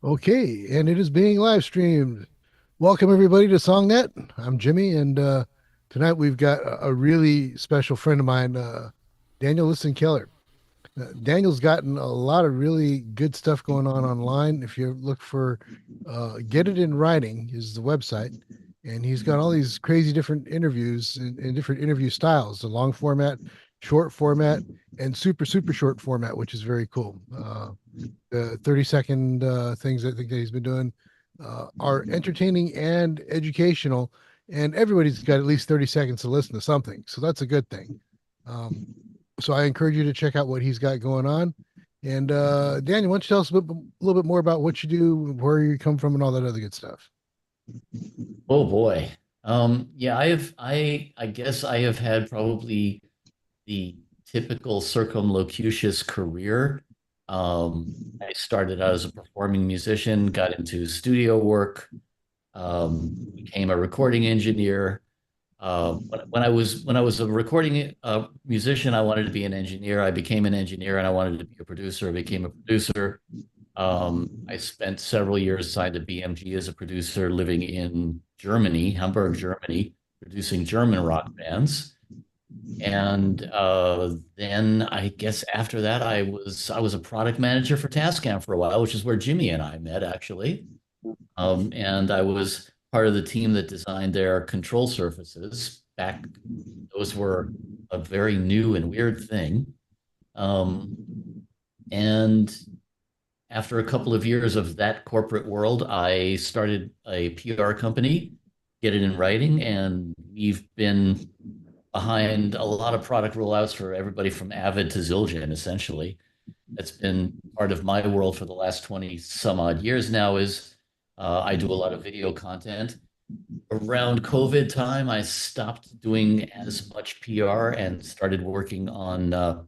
Okay, and it is being live streamed. Welcome everybody to SongNet. I'm Jimmy, and tonight we've got a really special friend of mine, Daniel Liston Keller. Daniel's gotten a lot of really good stuff going on online. If you look for Get It in Writing is the website, and he's got all these crazy different interviews and different interview styles, the long format, short format, and super short format, which is very cool. The 30-second things I think that he's been doing are entertaining and educational, and everybody's got at least 30 seconds to listen to something. So that's a good thing. So I encourage you to check out what he's got going on. And Daniel, why don't you tell us a little bit more about what you do, where you come from, and all that other good stuff? Oh boy. Yeah, I guess I have had probably the typical circumlocucious career. I started out as a performing musician, got into studio work, became a recording engineer. When I was a recording musician, I wanted to be an engineer. I became an engineer, and I wanted to be a producer. I became a producer. I spent several years signed to BMG as a producer, living in Germany, Hamburg, Germany, producing German rock bands. And then I guess after that, I was a product manager for Tascam for a while, which is where Jimmy and I met actually. And I was part of the team that designed their control surfaces. Back, those were a very new and weird thing. Um, and after a couple of years of that corporate world, I started a PR company, Get It in Writing, and we've been behind a lot of product rollouts for everybody from Avid to Zildjian, essentially. That's been part of my world for the last 20 some odd years now is I do a lot of video content. Around COVID time, I stopped doing as much PR and started working on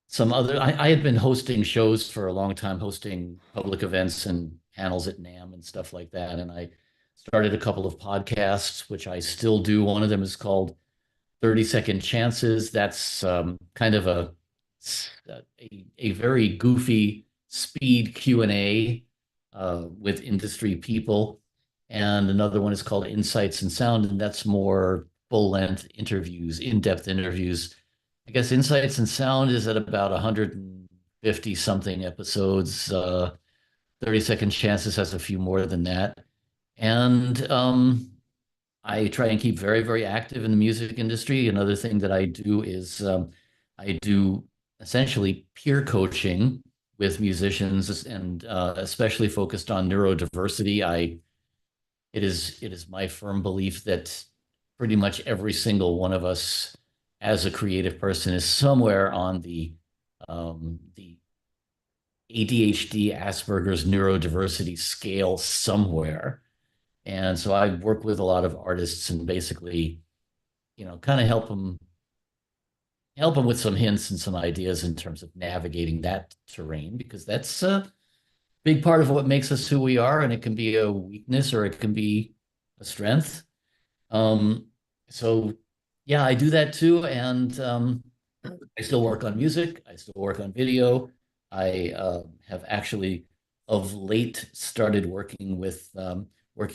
some other. I had been hosting shows for a long time, hosting public events and panels at NAM and stuff like that. And I started a couple of podcasts, which I still do. One of them is called 30-Second Chances. That's kind of a very goofy speed Q&A with industry people. And another one is called Insights and Sound, and that's more full length interviews, in depth interviews. I guess Insights and Sound is at about 150 something episodes. 30-Second Chances has a few more than that. And I try and keep very active in the music industry. Another thing that I do is I do essentially peer coaching with musicians and especially focused on neurodiversity. It is my firm belief that pretty much every single one of us as a creative person is somewhere on the ADHD Asperger's neurodiversity scale somewhere. And so I work with a lot of artists and basically, kind of help them with some hints and some ideas in terms of navigating that terrain because that's a big part of what makes us who we are, and it can be a weakness or it can be a strength. Um, so yeah, I do that too, and I still work on music. I still work on video. I have actually of late started working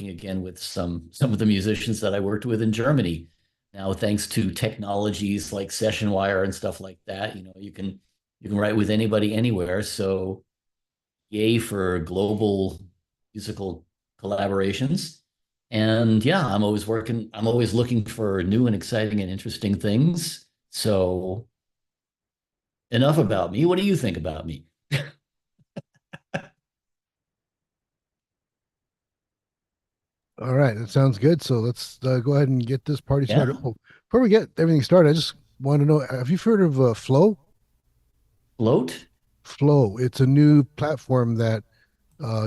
again with some of the musicians that I worked with in Germany. Now, thanks to technologies like Session Wire and stuff like that, you can write with anybody anywhere. So, yay for global musical collaborations. And yeah, I'm always working. I'm always looking for new and exciting and interesting things. So enough about me. What do you think about me? All right, that sounds good. So let's go ahead and get this party started. Yeah. Oh, before we get everything started, I just want to know, have you heard of Flow? Float? Flow. It's a new platform that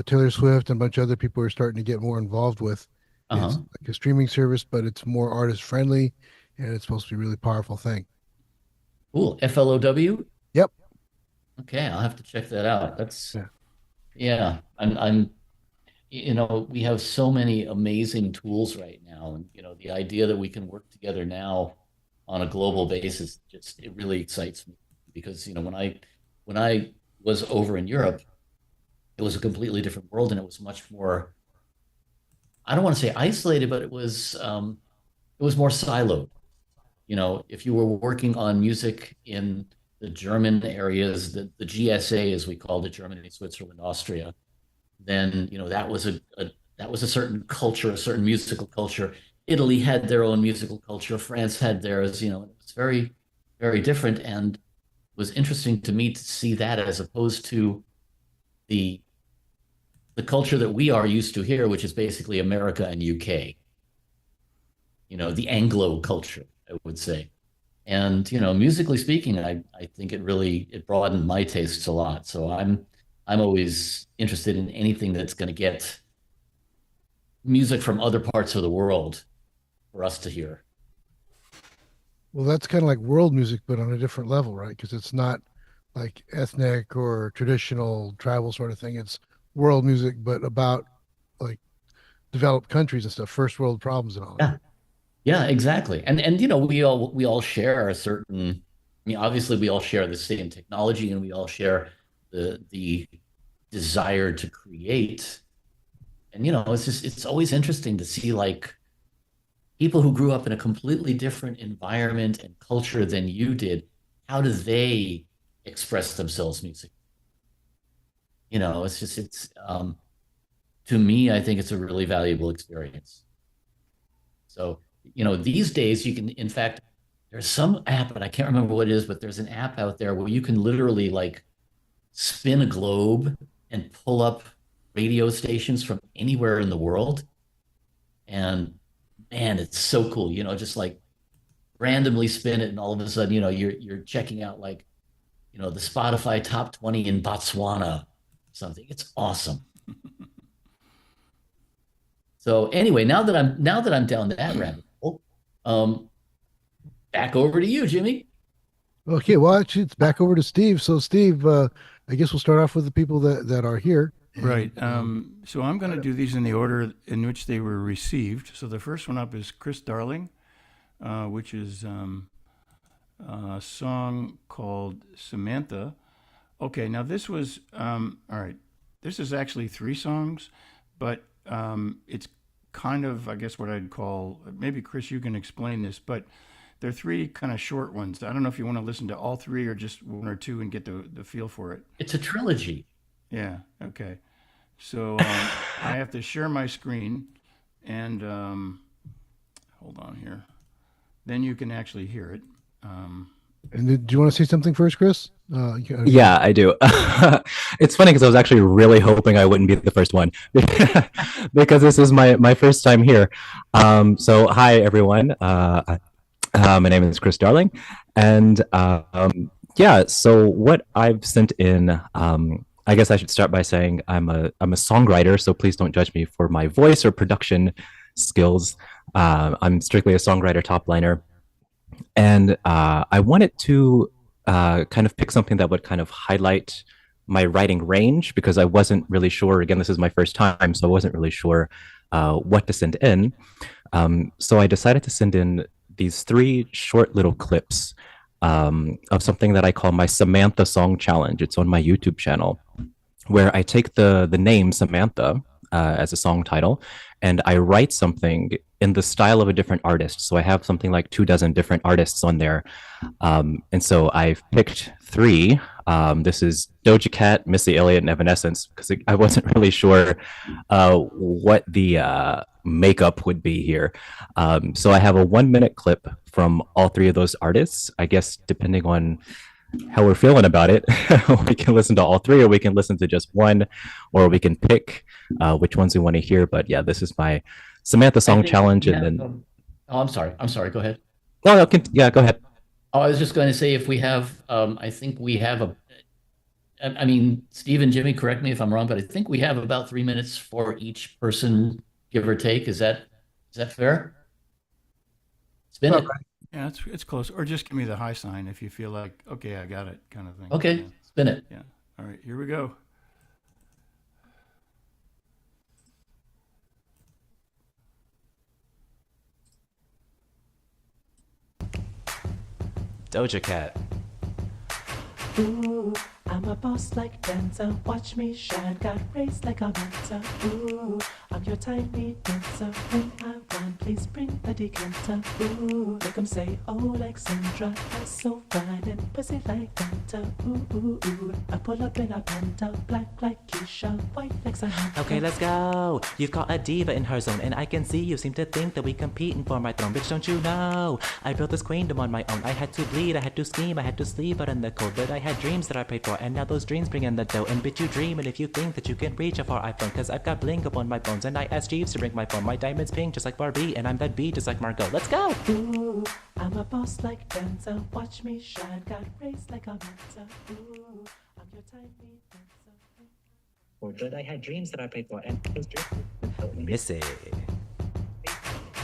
Taylor Swift and a bunch of other people are starting to get more involved with. It's Uh-huh. like a streaming service, but it's more artist friendly, and it's supposed to be a really powerful thing. Cool. FLOW? Yep. Okay, I'll have to check that out. That's Yeah. yeah. We have so many amazing tools right now. And the idea that we can work together now on a global basis, just it really excites me because when I was over in Europe, it was a completely different world, and it was much more, I don't want to say isolated, but it was more siloed. You know, if you were working on music in the German areas, the GSA, as we called it, Germany, Switzerland, Austria, then, you know, that was a certain culture, a certain musical culture. Italy had their own musical culture. France had theirs, you know, it was very, very different. And it was interesting to me to see that as opposed to the the culture that we are used to here, which is basically America and UK, you know, the Anglo culture, I would say. And, you know, musically speaking, I think it broadened my tastes a lot. So I'm always interested in anything that's going to get music from other parts of the world for us to hear. Well, that's kind of like world music, but on a different level, right? Because it's not like ethnic or traditional tribal sort of thing. It's world music, but about like developed countries and stuff, first world problems and all that. Yeah. Yeah, exactly. And you know, we all share a certain, I mean, obviously we all share the same technology and we all share the desire to create. And you know, it's always interesting to see like people who grew up in a completely different environment and culture than you did, how do they express themselves musically? You know, it's to me, I think it's a really valuable experience. So, you know, these days you can, in fact, there's some app, and I can't remember what it is, but there's an app out there where you can literally like spin a globe and pull up radio stations from anywhere in the world. And man, it's so cool. You know, just like randomly spin it, and all of a sudden, you know, you're checking out like, you know, the Spotify top 20 in Botswana, something. It's awesome. So anyway, now that I'm down that rabbit hole, um, back over to you, Jimmy. Okay, well, actually, it's back over to Steve. So, Steve, I guess we'll start off with the people that are here. Right. And So I'm going to do these in the order in which they were received. So the first one up is Chris Darling, which is a song called Samantha. Okay, now this was, all right, this is actually three songs, but it's kind of, I guess, what I'd call, maybe Chris, you can explain this, but they're three kind of short ones. I don't know if you want to listen to all three or just one or two and get the feel for it. It's a trilogy. Yeah, okay. So I have to share my screen and hold on here. Then you can actually hear it. do you want to say something first, Chris? Yeah, I do. It's funny because I was actually really hoping I wouldn't be the first one because this is my first time here. So hi everyone. My name is Chris Darling, and yeah. So what I've sent in, I guess I should start by saying I'm a songwriter. So please don't judge me for my voice or production skills. I'm strictly a songwriter, top liner, and I wanted to kind of pick something that would kind of highlight my writing range because I wasn't really sure. Again, this is my first time, so I wasn't really sure what to send in. So I decided to send in these three short little clips of something that I call my Samantha Song Challenge. It's on my YouTube channel, where I take the name Samantha as a song title, and I write something in the style of a different artist. So I have something like 24 different artists on there. And so I've picked three. This is Doja Cat, Missy Elliott, and Evanescence, because I wasn't really sure what the makeup would be here. So I have a 1 minute clip from all three of those artists. I guess depending on how we're feeling about it, we can listen to all three, or we can listen to just one, or we can pick which ones we want to hear. But yeah, this is my Samantha I Song think Challenge, we and have, then oh, I'm sorry. I'm sorry. Go ahead. no, no, yeah, go ahead. Oh, I was just going to say if we have, I think we have I mean, Steve and Jimmy, correct me if I'm wrong, but I think we have about 3 minutes for each person, give or take. Is that fair? Spin Well, it. Yeah, it's close. Or just give me the high sign if you feel like, okay, I got it, kind of thing. Okay, Yeah, spin it. yeah. All right, here we go. Doja Cat. I'm a boss like dancer, watch me shine, got raised like a dancer. Ooh, I'm your tiny dancer. When I want, please bring the decanter. Ooh, make 'em say, oh, like Sandra, that's so fine and pussy like Fanta. Ooh, ooh, ooh, I pull up in a Panta, black like Keisha, white like Samantha. Okay, let's go. You've got a diva in her zone, and I can see you seem to think that we competing for my throne. Bitch, don't you know? I built this queendom on my own. I had to bleed, I had to scheme, I had to sleep out in the cold. But I had dreams that I prayed for, and now those dreams bring in the dough. And bitch, you dream, and if you think that you can reach a far iPhone, cause I've got bling up on my bones. And I asked Jeeves to bring my phone. My diamond's pink just like Barbie, and I'm that bee just like Margot. Let's go! Ooh, I'm a boss like dancer, watch me shine, got raised like a dancer. Ooh, I'm your tiny dancer. But I had dreams that I prayed for, and those dreams Missy.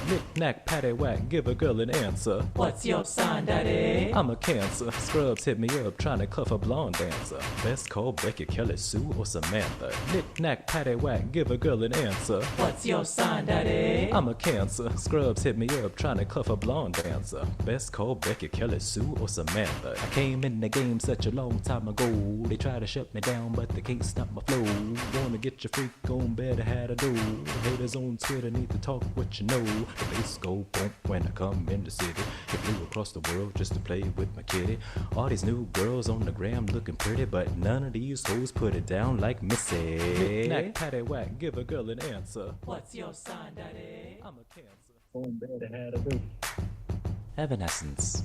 Knick-knack, paddywhack, give a girl an answer. What's your sign, daddy? I'm a Cancer. Scrubs hit me up trying to cuff a blonde dancer. Best call Becky, Kelly, Sue, or Samantha. Knick-knack, paddywhack, give a girl an answer. What's your sign, daddy? I'm a Cancer. Scrubs hit me up trying to cuff a blonde dancer. Best call Becky, Kelly, Sue, or Samantha. I came in the game such a long time ago. They try to shut me down, but they can't stop my flow. Wanna get your freak on, better how to do. Haters on Twitter need to talk what you know. The bass go bump when I come in the city. It flew across the world just to play with my kitty. All these new girls on the gram looking pretty, but none of these hoes put it down like Missy. Knack, paddywhack, give a girl an answer. What's your sign, daddy? I'm a Cancer. Evanescence.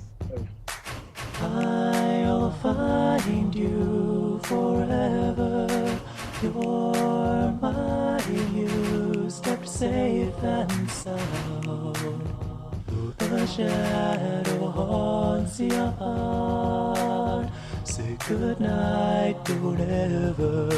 I'll find you forever. You're my muse, kept safe and sound. The shadow haunts your heart. Say goodnight, don't ever.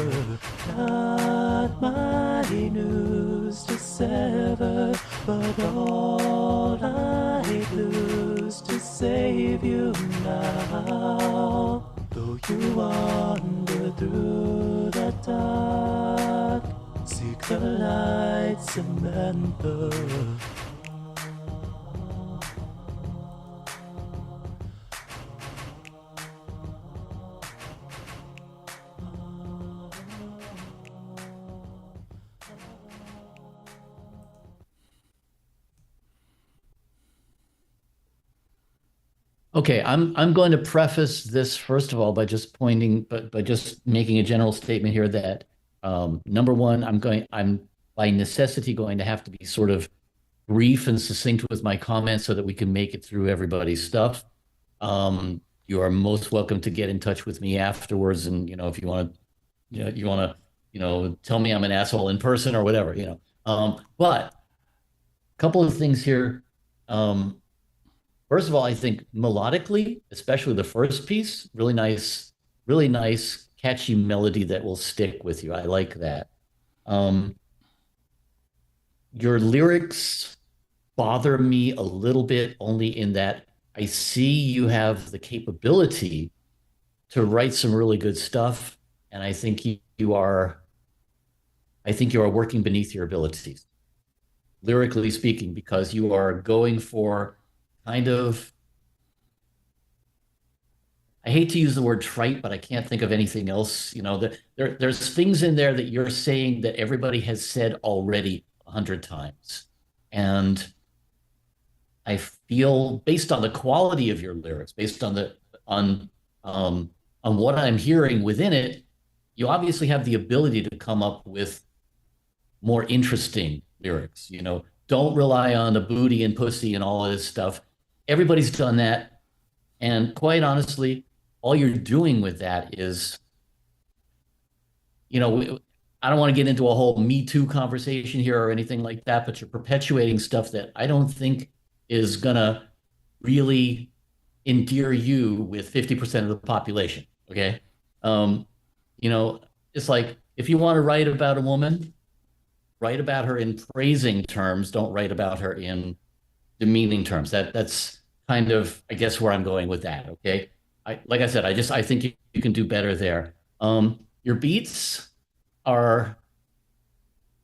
Not my news to sever, but all I'd lose to save you now. Though you wander through the dark, seek the light, Samantha. Okay, I'm going to preface this first of all by just pointing, but by just making a general statement here that number one, I'm by necessity going to have to be sort of brief and succinct with my comments so that we can make it through everybody's stuff. You are most welcome to get in touch with me afterwards, and if you want to, tell me I'm an asshole in person or whatever, But a couple of things here. First of all, I think melodically, especially the first piece, really nice, catchy melody that will stick with you. I like that. Your lyrics bother me a little bit only in that I see you have the capability to write some really good stuff, and I think you are working beneath your abilities, lyrically speaking, because you are going for kind of, I hate to use the word trite, but I can't think of anything else. There's things in there that you're saying that everybody has said already 100 times. And I feel, based on the quality of your lyrics, based on what I'm hearing within it, you obviously have the ability to come up with more interesting lyrics. Don't rely on the booty and pussy and all of this stuff. Everybody's done that. And quite honestly, all you're doing with that is, I don't want to get into a whole Me Too conversation here or anything like that, but you're perpetuating stuff that I don't think is going to really endear you with 50% of the population. Okay. It's like, if you want to write about a woman, write about her in praising terms. Don't write about her in demeaning terms. That's kind of, I guess, where I'm going with that. Okay. Like I said, I think you can do better there. Your beats are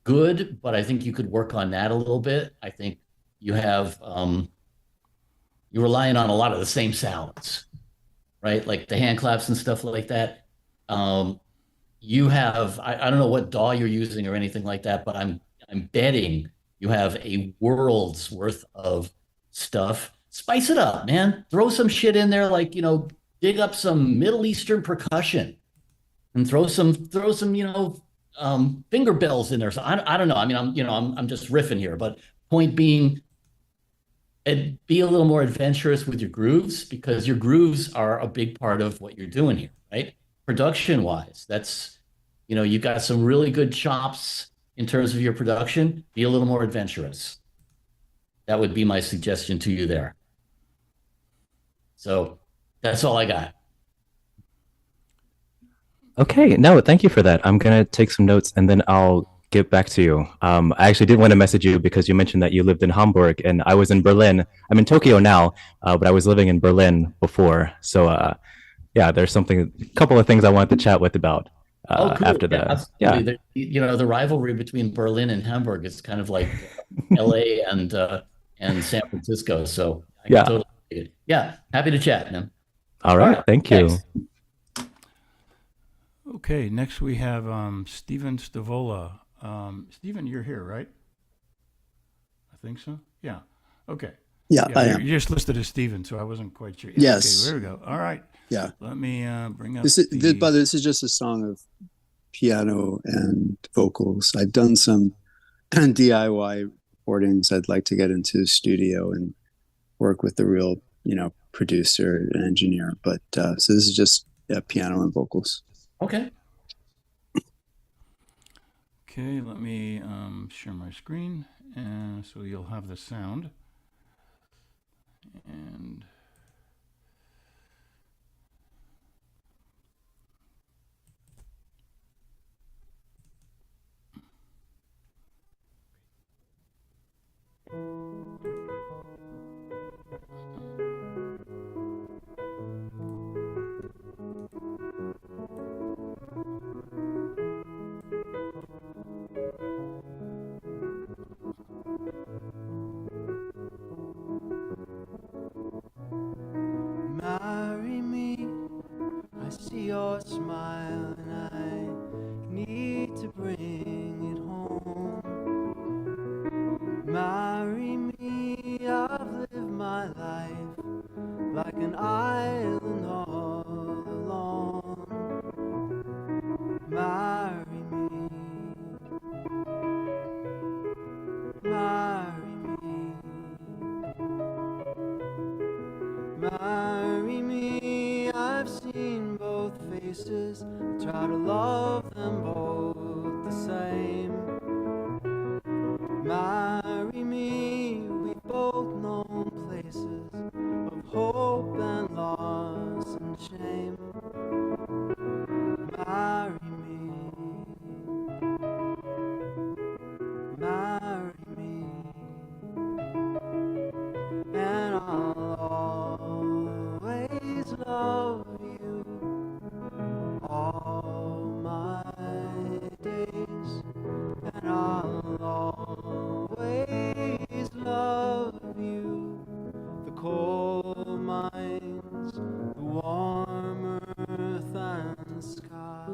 good, but I think you could work on that a little bit. I think you're relying on a lot of the same sounds, right? Like the hand claps and stuff like that. Um, you have, I don't know what DAW you're using or anything like that, but I'm betting you have a world's worth of stuff. Spice it up, man. Throw some shit in there, like, dig up some Middle Eastern percussion and throw some, finger bells in there. So I don't know. I mean, I'm just riffing here, but point being, be a little more adventurous with your grooves because your grooves are a big part of what you're doing here, right? Production wise, you've got some really good chops in terms of your production. Be a little more adventurous. That would be my suggestion to you there. So that's all I got. Okay, no, thank you for that. I'm gonna take some notes and then I'll get back to you. I actually did want to message you because you mentioned that you lived in Hamburg and I was in Berlin. I'm in Tokyo now, but I was living in Berlin before. So yeah, there's a couple of things I wanted to chat with about Oh, cool. after Yeah, the yeah. absolutely. The rivalry between Berlin and Hamburg is kind of like LA and San Francisco. So I can Yeah. totally get it. Yeah, happy to chat, man. All right, thank you. Thanks. Okay, next we have Steven Stavola. Steven, you're here, right? I think so. Yeah. Okay. Yeah, I am. You're just listed as Steven, so I wasn't quite sure. Yes. Okay, there we go. All right. Yeah. Let me bring up This is just a song of piano and vocals. I've done some DIY recordings. I'd like to get into the studio and work with the real, producer and engineer. But so this is just piano and vocals. Okay. Okay, let me share my screen, and so you'll have the sound. And marry me, I see your smile and I need to bring it home. Marry me, I've lived my life like an island all alone. Marry me, marry me, marry me. I've seen both faces, try to love them both the same. Marry me, we've both known places of hope and loss and shame. Marry me, marry me, and I'll always love you all my days, and I'll always love you. The coal mines, the warm earth and sky.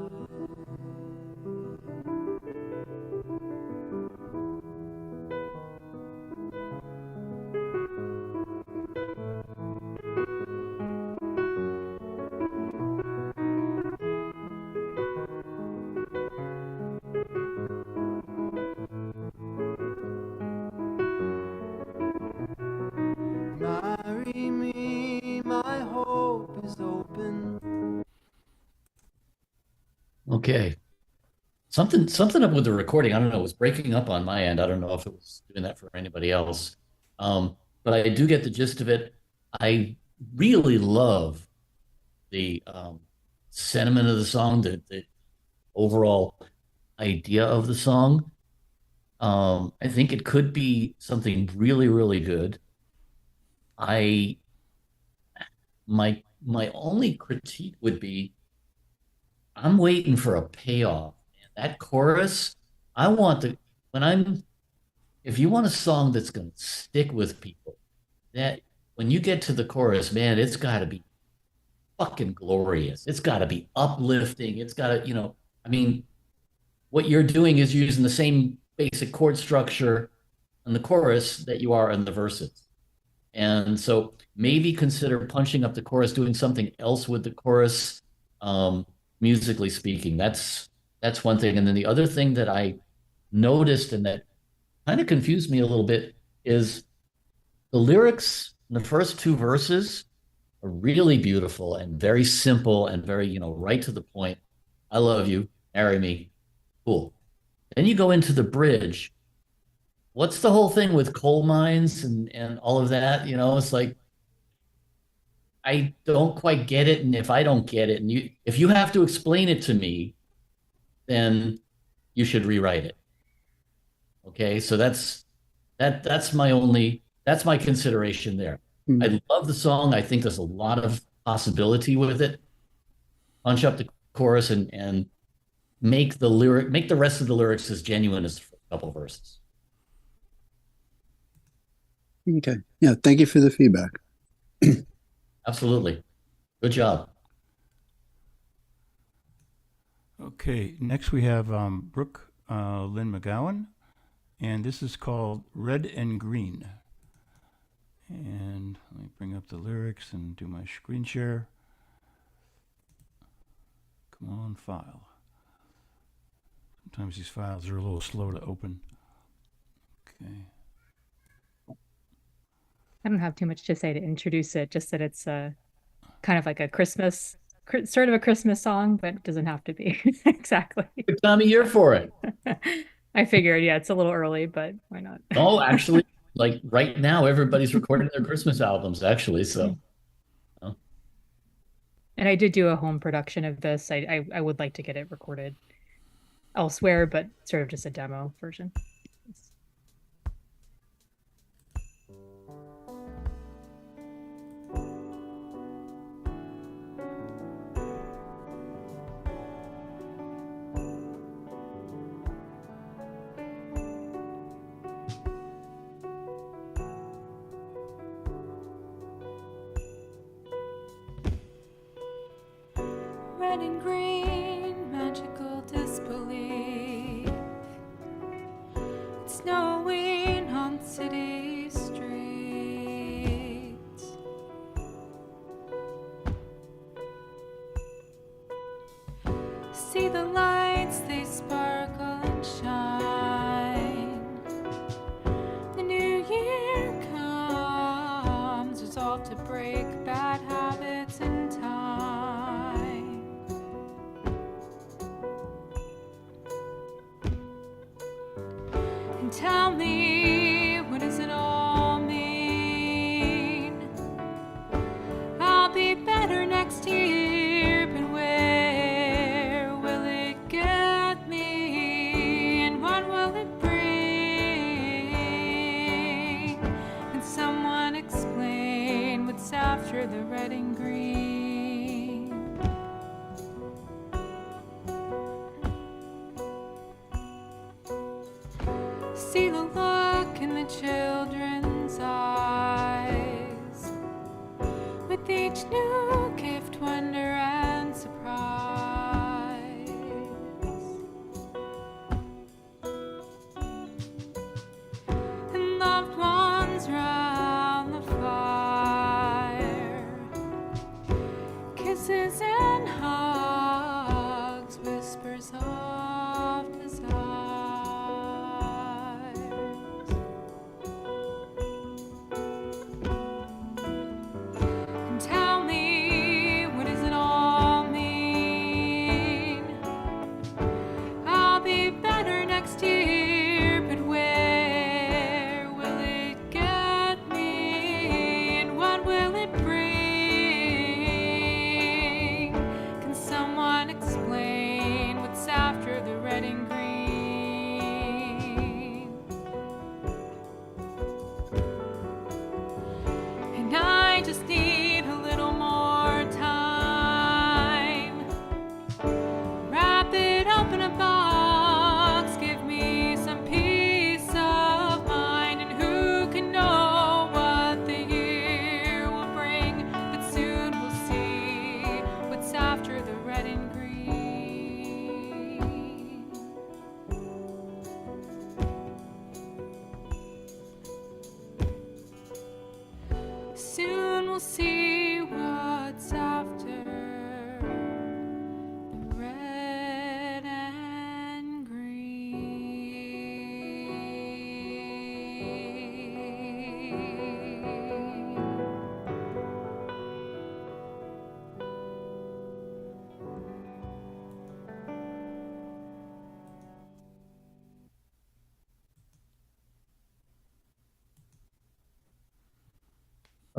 Marry me, my hope is open. Okay. Something up with the recording. I don't know. It was breaking up on my end. I don't know if it was doing that for anybody else. But I do get the gist of it. I really love the sentiment of the song, the overall idea of the song. I think it could be something really, really good. I my only critique would be I'm waiting for a payoff. That chorus, I want the when I'm if you want a song that's going to stick with people, that when you get to the chorus, man, it's got to be fucking glorious. It's got to be uplifting. It's got to, I mean, what you're doing is using the same basic chord structure in the chorus that you are in the verses. And so maybe consider punching up the chorus, doing something else with the chorus, musically speaking. That's one thing. And then the other thing that I noticed and that kind of confused me a little bit is the lyrics in the first two verses are really beautiful and very simple and very, right to the point. I love you, marry me. Cool. Then you go into the bridge. What's the whole thing with coal mines and all of that? It's like I don't quite get it. And if I don't get it, and if you have to explain it to me, then you should rewrite it. Okay. So that's my consideration there. I love the song. I think there's a lot of possibility with it. Punch up the chorus and make the rest of the lyrics as genuine as the first couple of verses. Okay. Yeah. Thank you for the feedback. Absolutely. Good job. Okay, next we have Brooke Lynn McGowan, and this is called Red and Green. And let me bring up the lyrics and do my screen share. Come on, file. Sometimes these files are a little slow to open. Okay. I don't have too much to say to introduce it, just that it's kind of like a Christmas, sort of a Christmas song, but it doesn't have to be. Exactly. Good time of year for it. I figured, yeah, it's a little early, but why not? Oh, actually, like right now, everybody's recording their Christmas albums, actually. So, And I did do a home production of this. I would like to get it recorded elsewhere, but sort of just a demo version. Red and green, magical disbelief. It's snowing on city streets. See the lights, they sparkle and shine. The new year comes, resolved to break bad habits in time. Tell me, what does it all mean? I'll be better next year, but where will it get me? And what will it bring? Can someone explain what's after the red and green? See the look in the children's eyes. With each new gift, wonder and surprise. And loved ones round the fire. Kisses and hugs, whispers of desire. Tell me, what does it all mean? I'll be better next year, but where will it get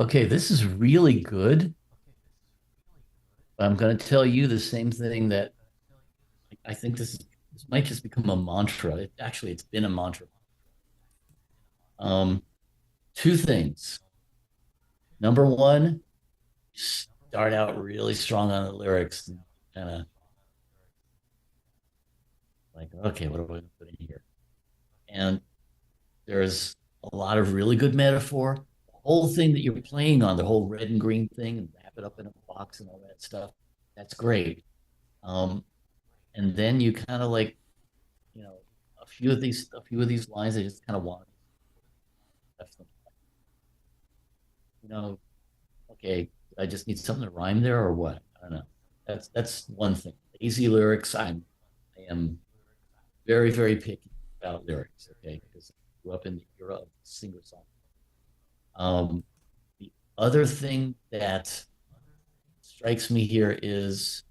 Okay, this is really good. I'm going to tell you the same thing that I think this might just become a mantra. It's been a mantra. Um, Two things. Number one, start out really strong on the lyrics and kind of like, okay, what are we going to put in here? And there's a lot of really good metaphor. The whole thing that you're playing on, the whole red and green thing, and wrap it up in a box and all that stuff, that's great. And then you kind of like, you know, a few of these lines, I just kind of want, you know, okay, I just need something to rhyme there or what? I don't know. That's one thing. Easy lyrics. I am very, very picky about lyrics, okay? Because I grew up in the era of singer-songwriter. The other thing that strikes me here is,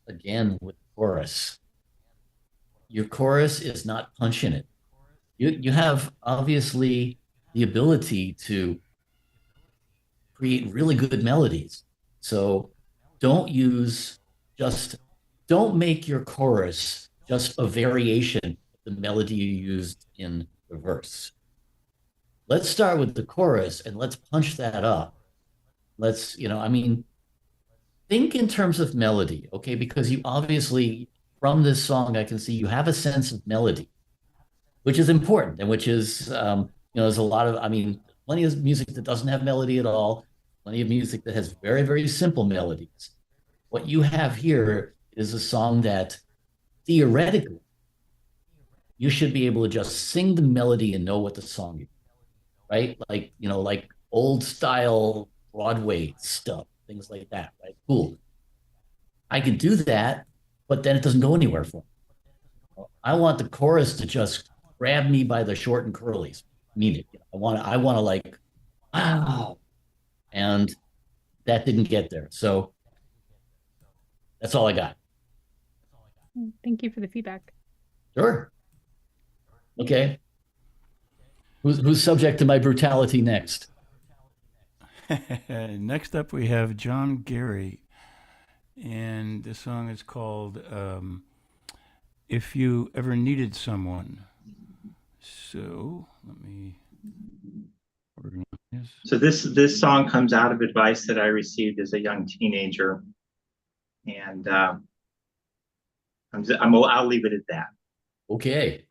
again, with the chorus. Your chorus is not punching it. You have obviously the ability to create really good melodies. So don't don't make your chorus just a variation of the melody you used in the verse. Let's start with the chorus and let's punch that up. Let's, think in terms of melody, okay? Because you obviously, from this song, I can see you have a sense of melody, which is important and which is, there's a lot of, plenty of music that doesn't have melody at all, plenty of music that has very, very simple melodies. What you have here is a song that theoretically you should be able to just sing the melody and know what the song is, right? Like old style Broadway stuff, things like that, right? Cool. I can do that, but then it doesn't go anywhere for me. I want the chorus to just grab me by the short and curlies. Mean it. I want to like, wow. And that didn't get there. So that's all I got. Thank you for the feedback. Sure. Okay. Who's subject to my brutality next? Next up, we have John Gary. And the song is called If You Ever Needed Someone. So let me organize. So this song comes out of advice that I received as a young teenager. And I'll leave it at that. Okay.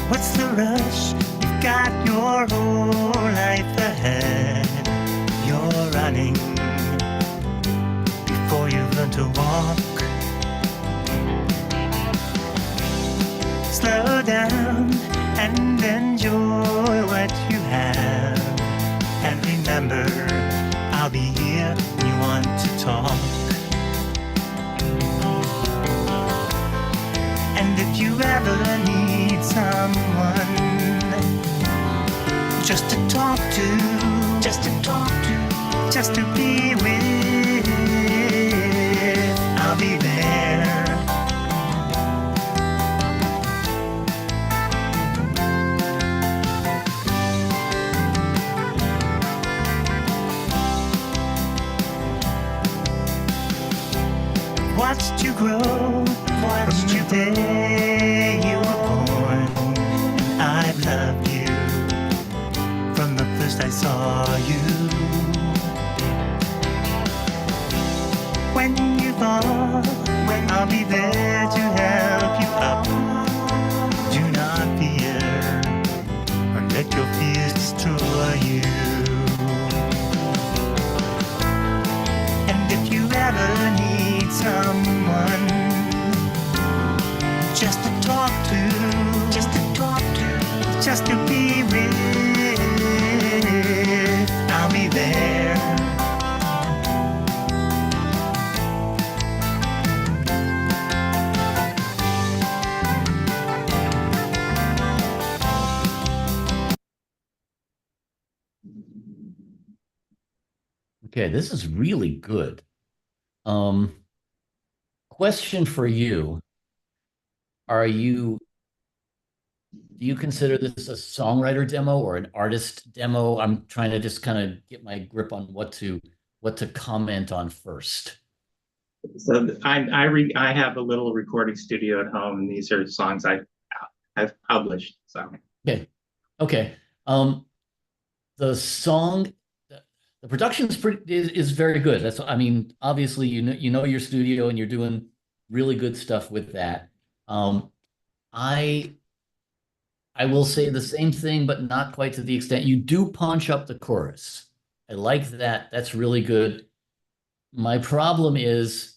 What's the rush? You've got your whole life ahead. You're running before you've learned to walk. Slow down and enjoy what you have. And remember, I'll be here when you want to talk. And if you ever need someone just to talk to, just to be with, I'll be there. Watched you grow, watched you day you were born. And I've loved you from the first I saw you. When you fall, I'll be there to help you up. Do not fear, or let your fears destroy you. And if you ever need someone just to talk to, just to be with, I'll be there. Okay, this is really good. Question for you. Do you consider this a songwriter demo or an artist demo? I'm trying to just kind of get my grip on what to comment on first. So I have a little recording studio at home, and these are songs I've published. So Okay. The song, the production is very good. I mean, obviously you know your studio and you're doing really good stuff with that. I will say the same thing, but not quite to the extent you do punch up the chorus. I like that. That's really good. My problem is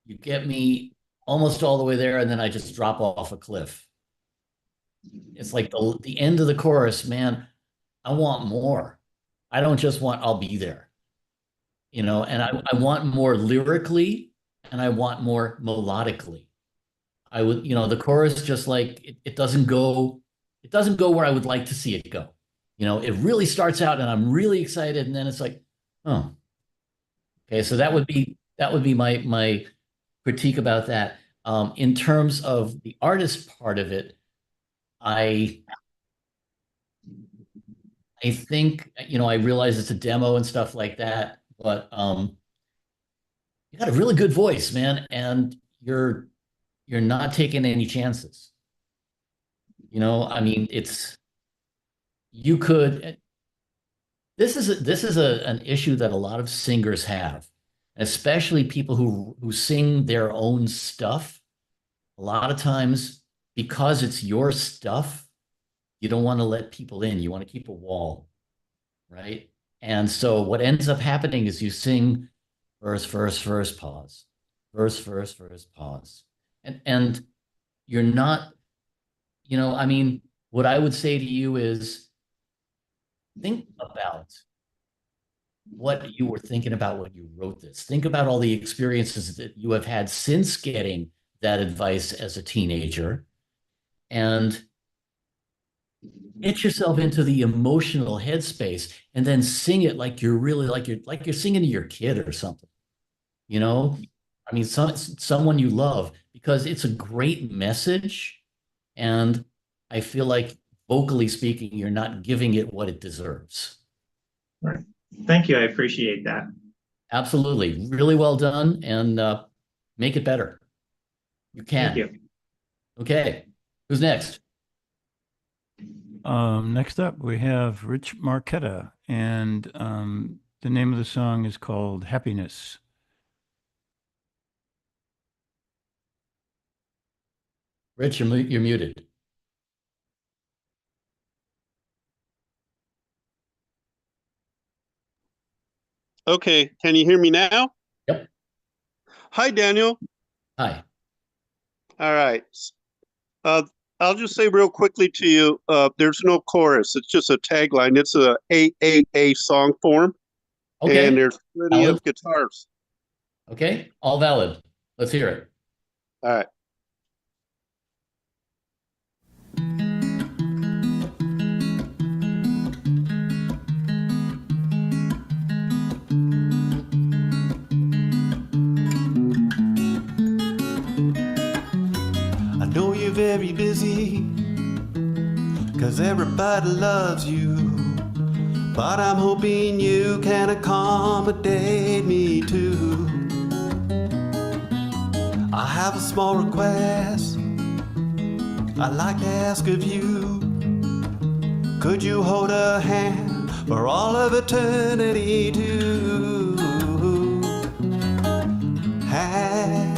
you get me almost all the way there and then I just drop off a cliff. It's like the end of the chorus, man. I want more. I don't just want I'll be there, and I want more lyrically and I want more melodically. I would, the chorus just like it doesn't go where I would like to see it go. It really starts out and I'm really excited and then it's like, oh, okay. So that would be my critique about that. In terms of the artist part of it, I think, I realize it's a demo and stuff like that, but you got a really good voice, man, and you're not taking any chances. I mean, you could. This is an issue that a lot of singers have, especially people who sing their own stuff. A lot of times, because it's your stuff, you don't want to let people in. You want to keep a wall, right? And so what ends up happening is you sing verse, pause, verse, pause. And you're not, I mean, what I would say to you is think about what you were thinking about when you wrote this. Think about all the experiences that you have had since getting that advice as a teenager, and get yourself into the emotional headspace and then sing it like you're really like you're singing to your kid or something. I mean, someone you love, because it's a great message. And I feel like vocally speaking, you're not giving it what it deserves. All right. Thank you. I appreciate that. Absolutely. Really well done. And make it better. You can. Thank you. Okay. Who's next? Next up, we have Rich Marquetta, and the name of the song is called Happiness. Rich, you're muted. Okay, can you hear me now? Yep. Hi, Daniel. Hi. All right. I'll just say real quickly to you, there's no chorus. It's just a tagline. It's a AAA song form. Okay. And there's plenty of guitars. Okay. All valid. Let's hear it. All right. I know you're very busy, 'cause everybody loves you. But I'm hoping you can accommodate me too. I have a small request I'd like to ask of you. Could you hold a hand for all of eternity too? Happiness.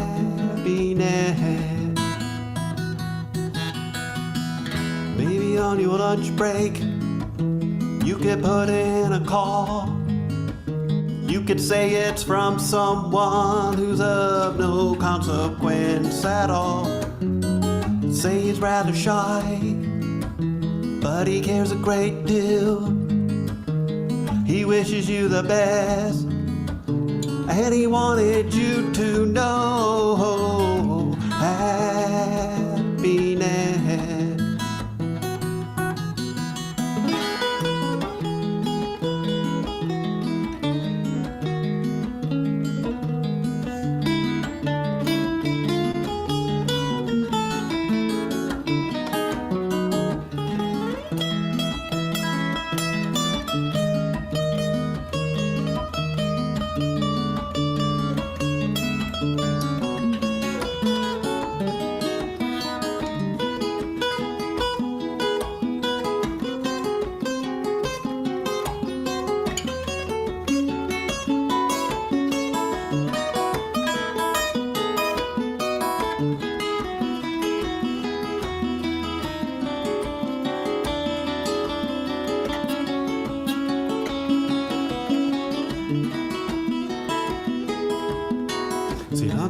Maybe on your lunch break you could put in a call. You could say it's from someone who's of no consequence at all. Say he's rather shy, but he cares a great deal. He wishes you the best, and he wanted you to know happiness.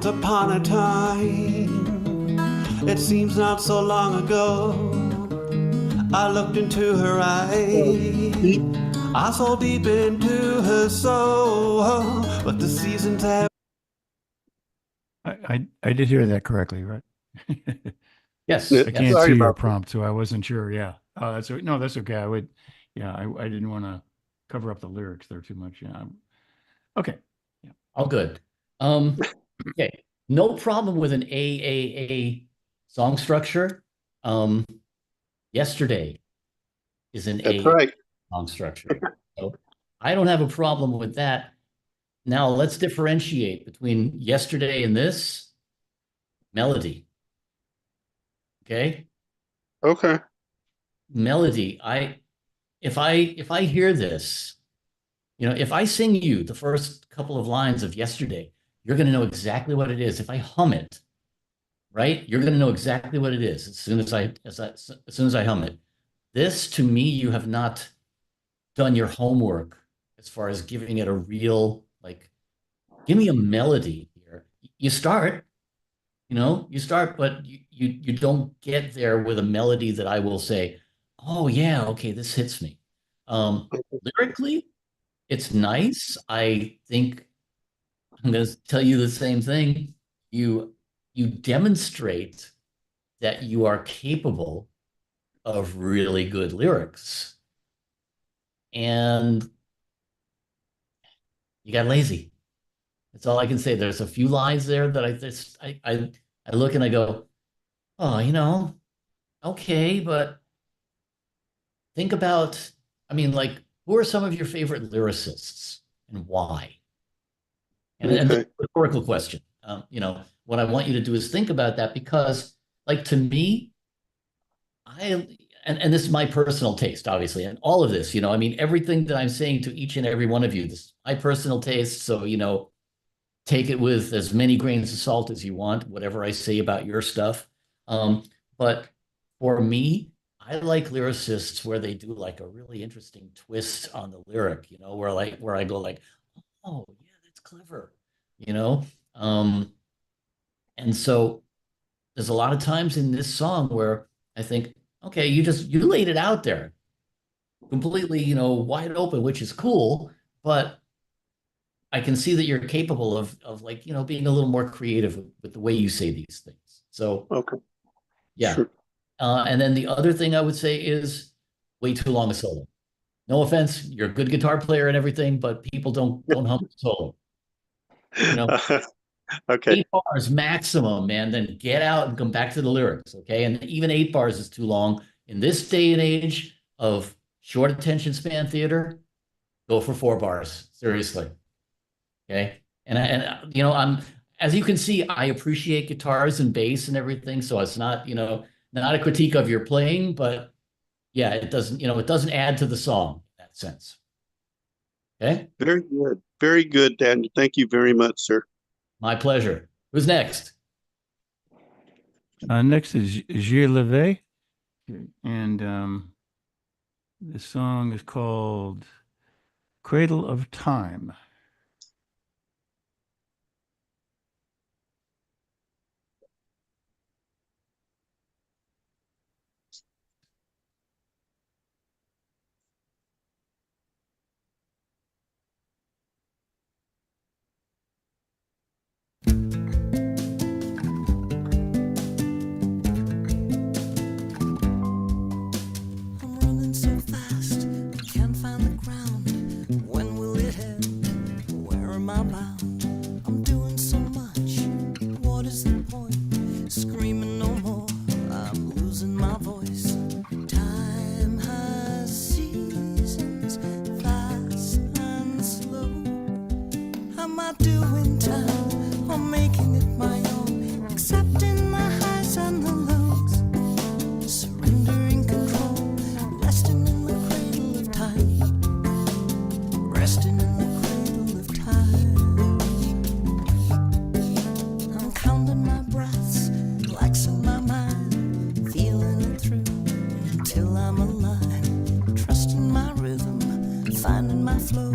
Once upon a time, it seems not so long ago, I looked into her eyes. I saw deep into her soul, but the seasons have. I did hear that correctly, right? Yes. I can't Sorry see your about that. prompt, so I wasn't sure. Yeah. No, that's okay. I didn't want to cover up the lyrics there too much. Yeah. Okay. All good. Okay. No problem with an AAA song structure. Yesterday is an That's A right. song structure. So I don't have a problem with that. Now let's differentiate between yesterday and this melody. Okay? Okay. Melody. If I hear this, if I sing you the first couple of lines of yesterday, you're going to know exactly what it is. If I hum it, right, you're going to know exactly what it is as soon as I hum it. This, to me, you have not done your homework as far as giving it a real, like, give me a melody here. You start, but you don't get there with a melody that I will say, oh yeah, okay, this hits me. Lyrically, it's nice. I think I'm going to tell you the same thing. You demonstrate that you are capable of really good lyrics, and you got lazy. That's all I can say. There's a few lines there that I look and I go, oh, okay, but think about, I mean, like, who are some of your favorite lyricists and why? And Okay. the rhetorical question, what I want you to do is think about that because, like, to me, and this is my personal taste, obviously, and all of this, I mean, everything that I'm saying to each and every one of you, this is my personal taste. So, take it with as many grains of salt as you want, whatever I say about your stuff. But for me, I like lyricists where they do like a really interesting twist on the lyric, where I go like, oh yeah, that's clever, you know? And so there's a lot of times in this song where I think, okay, you laid it out there completely, wide open, which is cool, but I can see that you're capable of like, being a little more creative with the way you say these things. So Okay. yeah. Sure. And then the other thing I would say is way too long a solo. No offense, you're a good guitar player and everything, but people don't hum the solo. Okay. 8 bars maximum, man. Then get out and come back to the lyrics, okay? And even 8 bars is too long. In this day and age of short attention span theater, go for 4 bars. Seriously. Okay. And I'm, as you can see, I appreciate guitars and bass and everything. So it's not, not a critique of your playing, but yeah, it doesn't add to the song in that sense. Okay. Very good. Very good, Dan. Thank you very much, sir. My pleasure. Who's next? Next is Je Levais, and the song is called Cradle of Time. I'm running so fast, I can't find the ground. When will it end? Where am I bound? I'm doing so much. What is the point? Screaming no more. I'm losing my voice. Time has seasons, fast and slow. Am I doing time or making it my own? Accepting my highs and the lows. Surrendering control, resting in the cradle of time, resting in the cradle of time. I'm counting my breaths, relaxing my mind, feeling it through until I'm aligned, trusting my rhythm, finding my flow,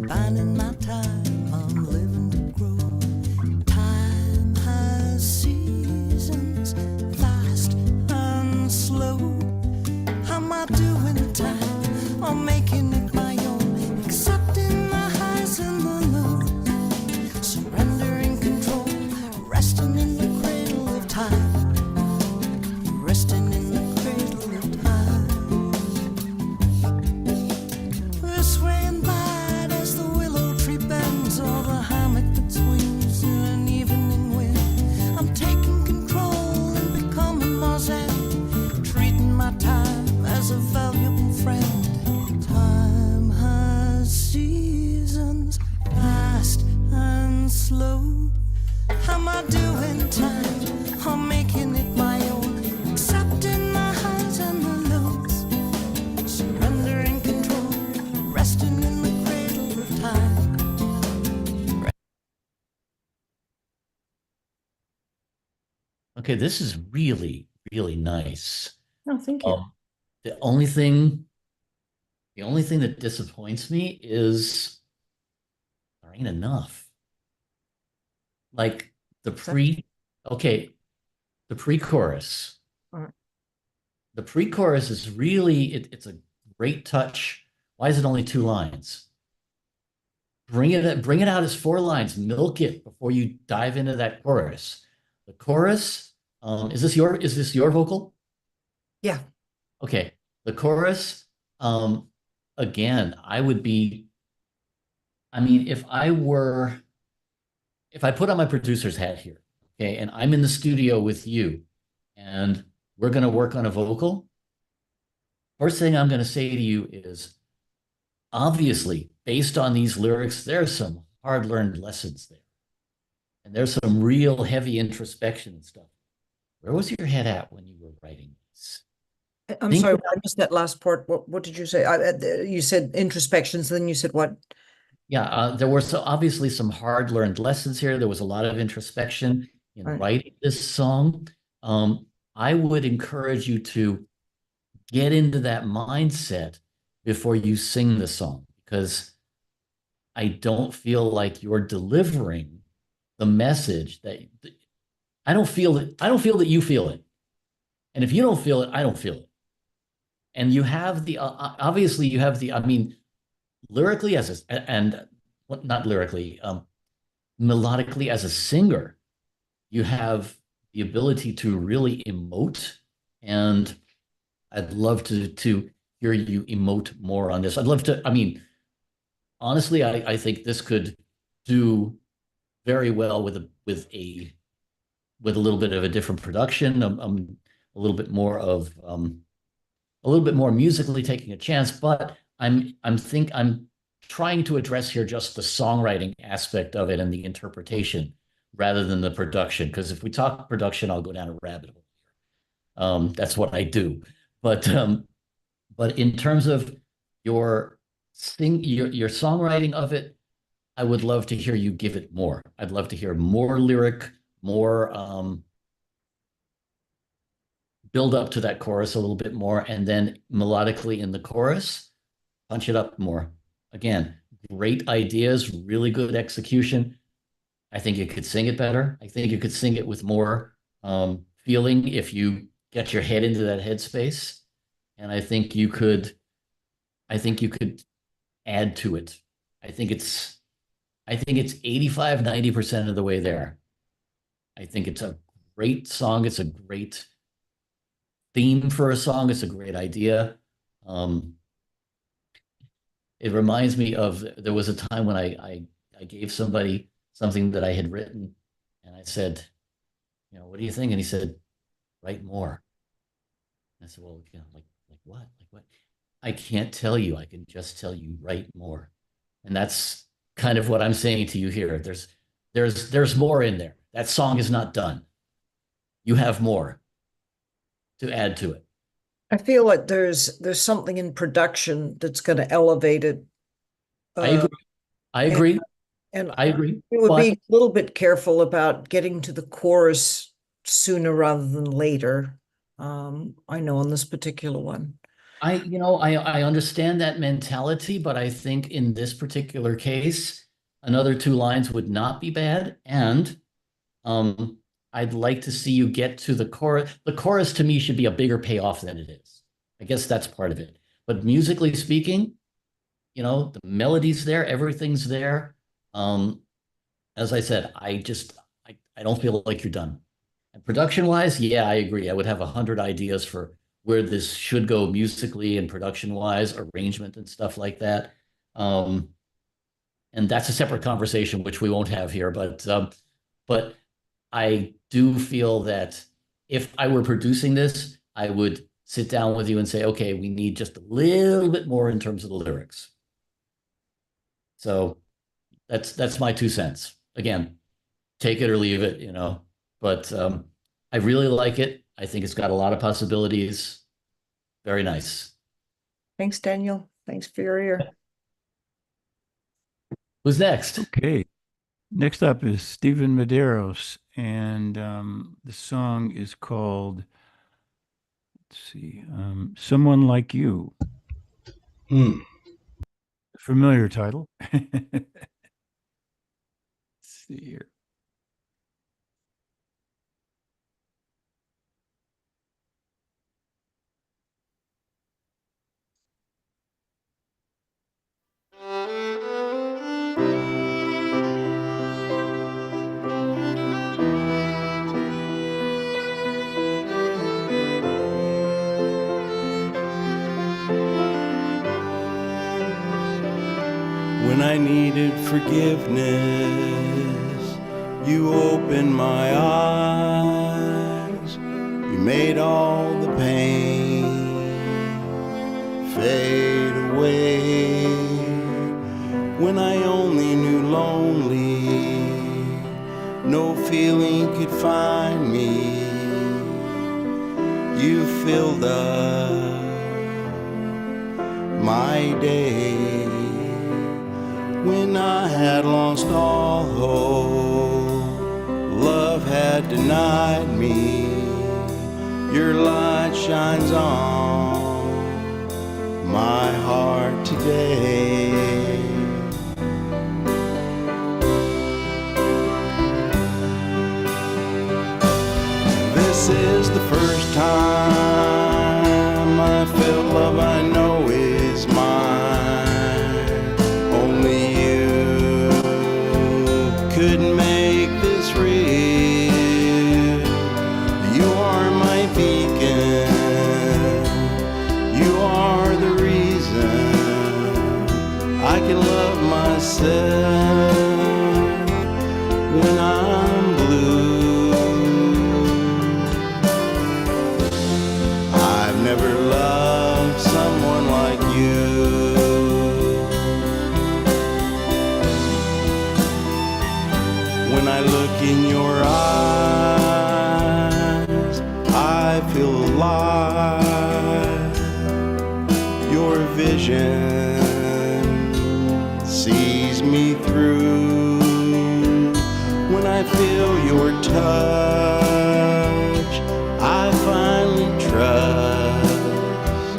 binding my time. I'm living to grow. Time time, resting in the cradle of time. We're swaying by as the willow tree bends, or the hammock that swings in an evening wind. I'm taking control and becoming more zen, treating my time as a valuable friend. Time has seasons, fast and slow. How am I doing time? I'm making it my own, accepting my highs and the lows, surrendering control, resting in the cradle of time. Okay, this is really, really nice. Oh, thank you. The only thing that disappoints me is there ain't enough. Like the okay, the pre-chorus. All right. The pre-chorus is really, it's a great touch. Why is it only 2 lines? Bring it out as 4 lines. Milk it before you dive into that chorus. The chorus, is this your vocal? Yeah. Okay. The chorus, again, if I put on my producer's hat here, okay, and I'm in the studio with you, and we're going to work on a vocal, first thing I'm going to say to you is, obviously, based on these lyrics, there's some hard-learned lessons there. And there's some real heavy introspection and stuff. Where was your head at when you were writing this? I'm sorry, I missed that last part. What did you say? You said introspections, then you said what? Yeah, there were obviously some hard-learned lessons here. There was a lot of introspection in writing this song. I would encourage you to get into that mindset before you sing the song, because I don't feel like you're delivering the message that I don't feel that you feel it. And if you don't feel it, I don't feel it. And you have obviously you have lyrically not lyrically, melodically as a singer, you have the ability to really emote, and I'd love to hear you emote more on this. I'd love to, honestly, I think this could do very well with a little bit of a different production, a little bit more musically taking a chance, but I'm trying to address here just the songwriting aspect of it and the interpretation rather than the production. Because if we talk production, I'll go down a rabbit hole. That's what I do. But in terms of your songwriting of it, I would love to hear you give it more. I'd love to hear more lyric, more build up to that chorus a little bit more, and then melodically in the chorus, punch it up more. Again, great ideas, really good execution. I think you could sing it better. I think you could sing it with more feeling if you get your head into that headspace. And I think you could add to it. I think it's 85, 90% of the way there. I think it's a great song. It's a great theme for a song. It's a great idea. It reminds me of, there was a time when I gave somebody something that I had written, and I said, what do you think? And he said, write more. And I said, well, like what? Like what? I can't tell you. I can just tell you, write more. And that's kind of what I'm saying to you here. There's more in there. That song is not done. You have more to add to it. I feel like there's something in production that's going to elevate it. I agree. And I agree. We would be a little bit careful about getting to the chorus sooner rather than later. I know on this particular one. I understand that mentality, but I think in this particular case, another 2 lines would not be bad. And I'd like to see you get to the chorus. The chorus to me should be a bigger payoff than it is. I guess that's part of it. But musically speaking, the melody's there, everything's there. As I said, I don't feel like you're done. And production-wise, yeah, I agree. I would have 100 ideas for where this should go musically and production-wise, arrangement and stuff like that. And that's a separate conversation, which we won't have here. But I do feel that if I were producing this, I would sit down with you and say, okay, we need just a little bit more in terms of the lyrics. So that's my 2 cents. Again, take it or leave it, you know. But I really like it. I think it's got a lot of possibilities. Very nice. Thanks, Daniel. Thanks for your ear. Who's next? Okay. Next up is Stephen Medeiros, and the song is called, let's see, Someone Like You. Familiar title. Let's see here. When I needed forgiveness, you opened my eyes. You made all the pain fade away. When I only knew lonely, no feeling could find me. You filled up my day. When I had lost all hope, love had denied me. Your light shines on my heart today. This is the first time I felt love I know is mine. Could make this real. You are my beacon. You are the reason I can love myself when I'm blue. I've never loved someone like you. When I look in your eyes, I feel alive. Your vision sees me through. When I feel your touch, I finally trust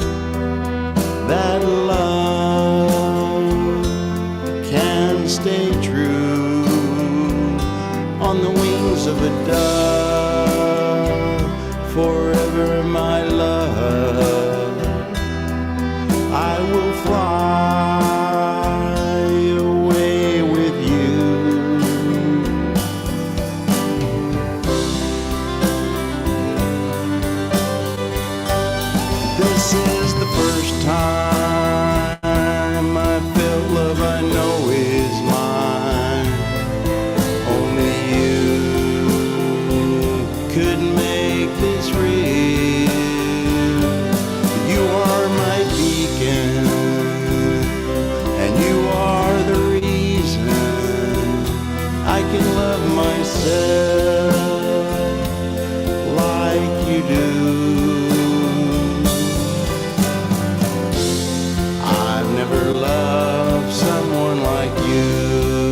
that love can stay true. On the wings of a dove, forever my love, I will fly away with you. This is the first time I felt love I know is mine. Only you could make this real. You are my beacon, and you are the reason I can love myself like you do. I've never loved someone like you.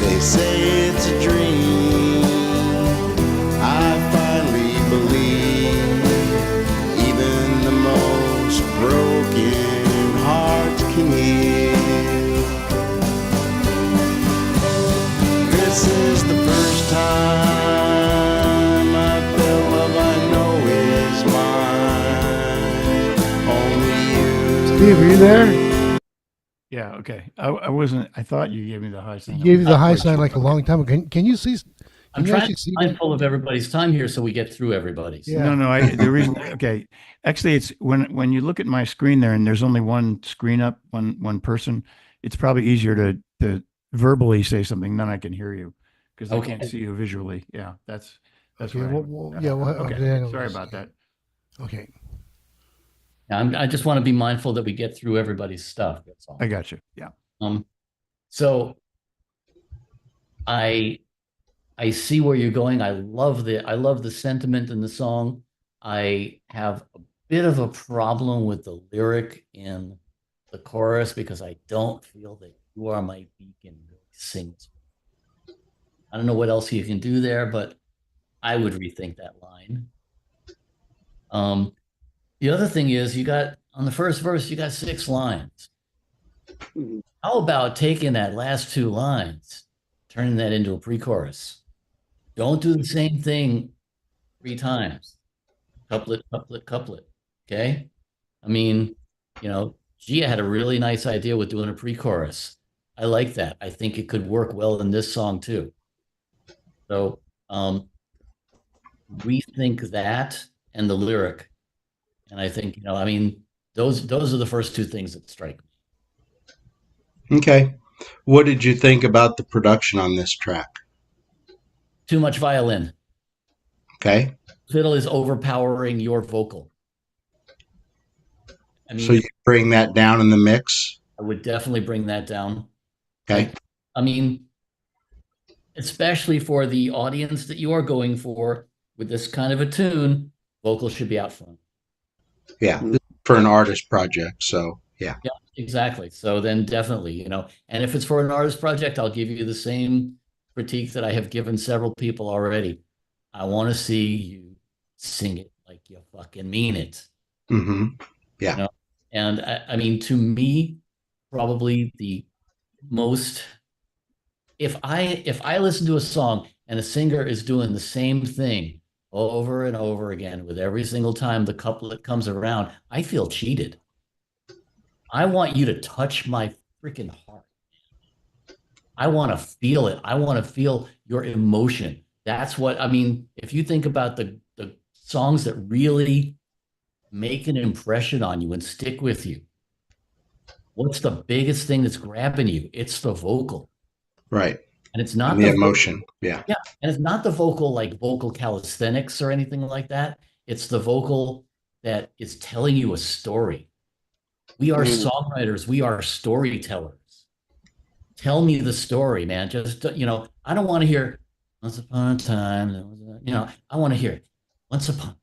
They say it's a dream. I finally believe even the most broken hearts can heal. This is the first time I felt love I know is mine. Only you. Steve, are you there? Yeah. Yeah, okay. I wasn't, I thought you gave me the high sign. He gave you the I high wasn't sign sure. like a Okay. long time ago. Can you see? I'm Can you trying actually to see be that? mindful of everybody's time here so we get through everybody's. Yeah. No, the reason, okay. Actually, it's when you look at my screen there and there's only one screen up, one person, it's probably easier to verbally say something, then I can hear you because I Okay. can't see you visually. Yeah, that's Okay. what Okay. Sorry about that. Okay. I just want to be mindful that we get through everybody's stuff. That's all. I got you. Yeah. So I see where you're going. I love the sentiment in the song. I have a bit of a problem with the lyric in the chorus because I don't feel that "You Are My Beacon" really sings. I don't know what else you can do there, but I would rethink that line. The other thing is you got on the first verse, you got 6 lines. How about taking that last 2 lines, turning that into a pre-chorus? Don't do the same thing 3 times. Couplet, couplet, couplet. Okay. I mean, Gia had a really nice idea with doing a pre-chorus. I like that. I think it could work well in this song too. So rethink that and the lyric. And I think, those are the first 2 things that strike me. Okay. What did you think about the production on this track? Too much violin. Okay. Fiddle is overpowering your vocal. So you bring that down in the mix? I would definitely bring that down. Okay. Especially for the audience that you are going for with this kind of a tune, vocals should be out front. Yeah. For an artist project. So, yeah. Yeah, exactly. So then definitely, and if it's for an artist project, I'll give you the same critique that I have given several people already. I want to see you sing it like you fucking mean it. Mm-hmm. Yeah. And to me, probably the most, if I listen to a song and a singer is doing the same thing over and over again with every single time the couplet comes around, I feel cheated. I want you to touch my freaking heart. I want to feel it. I want to feel your emotion. That's what, if you think about the songs that really make an impression on you and stick with you, what's the biggest thing that's grabbing you? It's the vocal. Right. And it's not the emotion. Yeah. Yeah. And it's not the vocal like vocal calisthenics or anything like that. It's the vocal that is telling you a story. We are songwriters. We are storytellers. Tell me the story, man. Just, I don't want to hear once upon a time. I want to hear once upon a time.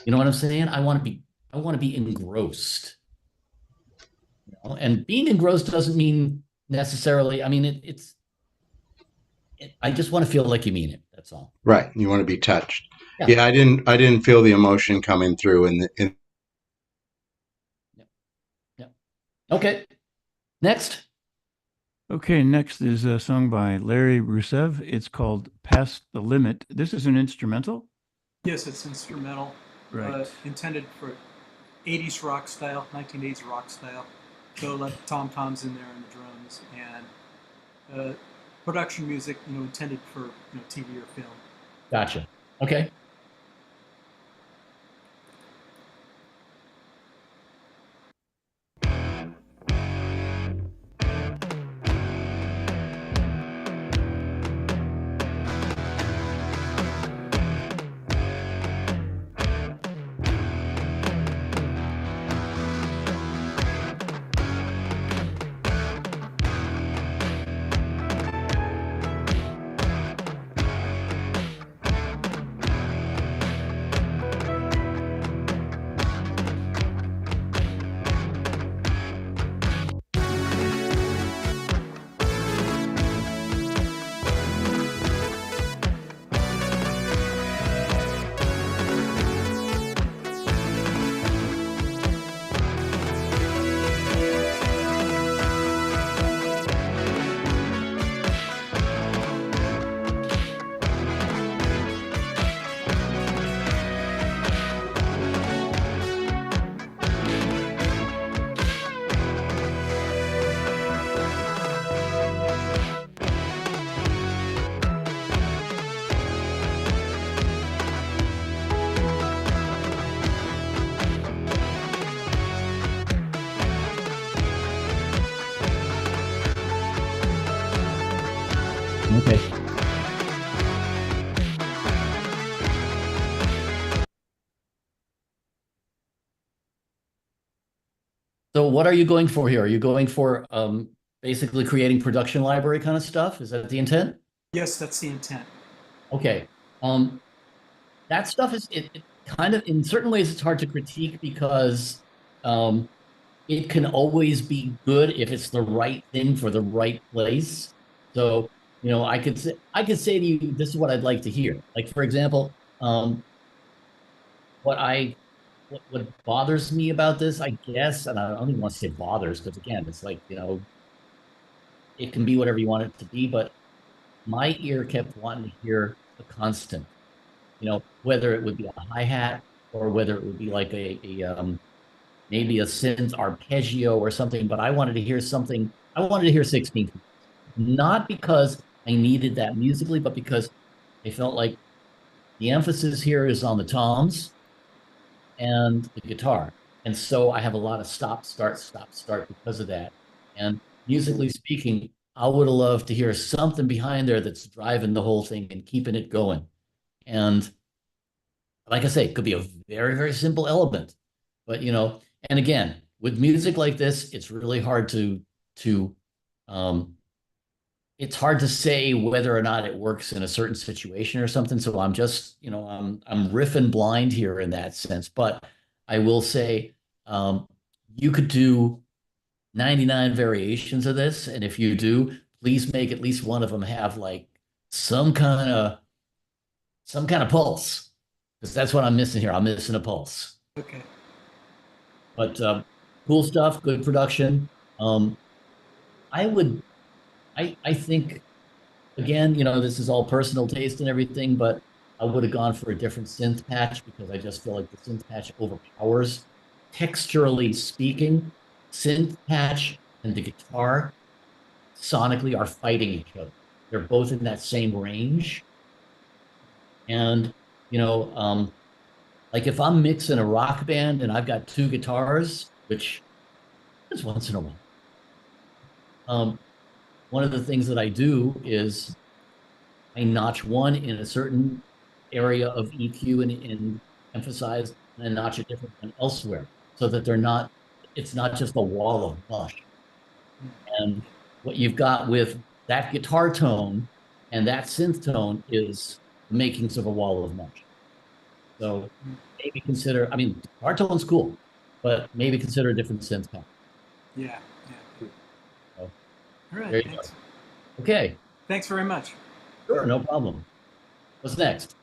You know what I'm saying? I want to be engrossed. And being engrossed doesn't mean necessarily, I just want to feel like you mean it. That's all. Right. You want to be touched. Yeah, I didn't feel the emotion coming through in. Yeah. Okay. Next. Okay, next is a song by Larry Rusev. It's called Past the Limit. This is an instrumental? Yes, it's instrumental. Right. Intended for 80s rock style, 1980s rock style. So like tom-toms in there and the drums, and production music, intended for TV or film. Gotcha. Okay. So what are you going for here? Are you going for basically creating production library kind of stuff? Is that the intent? Yes, that's the intent. Okay. That stuff is it kind of in certain ways it's hard to critique because it can always be good if it's the right thing for the right place. So, I could say to you, this is what I'd like to hear. Like for example, what I what bothers me about this, I guess, and I don't even want to say bothers because again, it's like, it can be whatever you want it to be, but my ear kept wanting to hear a constant, whether it would be a hi-hat or whether it would be like a maybe a synth arpeggio or something, but I wanted to hear something. I wanted to hear 16th, not because I needed that musically, but because I felt like the emphasis here is on the toms and the guitar. And so I have a lot of stop, start because of that. And musically speaking, I would have loved to hear something behind there that's driving the whole thing and keeping it going. And like I say, it could be a very, very simple element, but and again, with music like this, it's really hard to it's hard to say whether or not it works in a certain situation or something. So I'm just, I'm riffing blind here in that sense. But I will say, you could do 99 variations of this, and if you do, please make at least one of them have like some kind of pulse, because that's what I'm missing here. I'm missing a pulse. Okay. But cool stuff, good production. I think, again, this is all personal taste and everything, but I would have gone for a different synth patch because I just feel like the synth patch overpowers. Texturally speaking, synth patch and the guitar sonically are fighting each other. They're both in that same range. And, like if I'm mixing a rock band and I've got two guitars, which is once in a while, one of the things that I do is I notch one in a certain area of EQ and emphasize, and I notch a different one elsewhere so that it's not just a wall of mush. And what you've got with that guitar tone and that synth tone is the makings of a wall of mush. So maybe consider, guitar tone's cool, but maybe consider a different synth tone. Yeah. So, All right. there you Thanks. go. Okay. Thanks very much. Sure, no problem. What's next?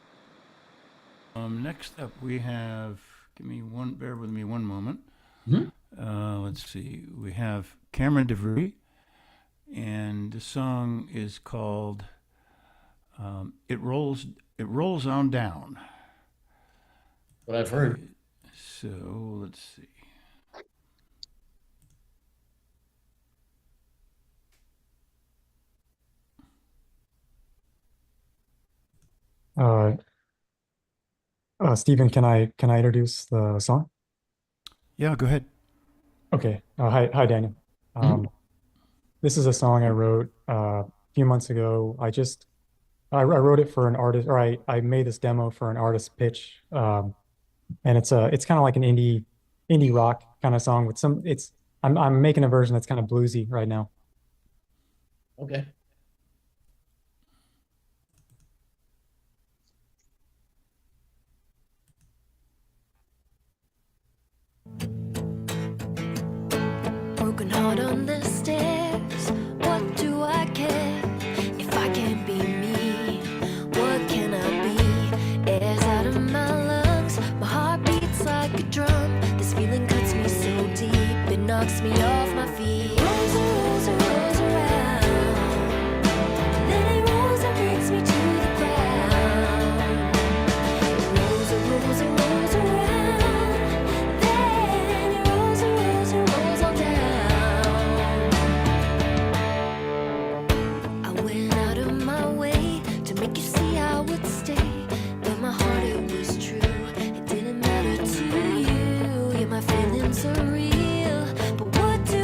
Next up, we have. Bear with me one moment. Let's see. We have Cameron DeVry, and the song is called "It Rolls On Down." What I've heard. So let's see. Stephen, can I introduce the song? Yeah, go ahead. Okay. Hi, Daniel. This is a song I wrote a few months ago. I wrote it for an artist, or I made this demo for an artist pitch, and it's kind of like an indie rock kind of song with some. I'm making a version that's kind of bluesy right now. Okay. Broken heart on the stairs. What do I care if I can't be me? What can I be? Air's out of my lungs. My heart beats like a drum. This feeling cuts me so deep. It knocks me off my feet. Rolls and rolls and rolls around. Then it rolls and brings me to the ground. It rolls and rolls and rolls around. Then it rolls and rolls and rolls all down. I went out of my way to make you see I would stay. But my heart, it was true. It didn't matter to you. Yeah, my feelings are real. But what do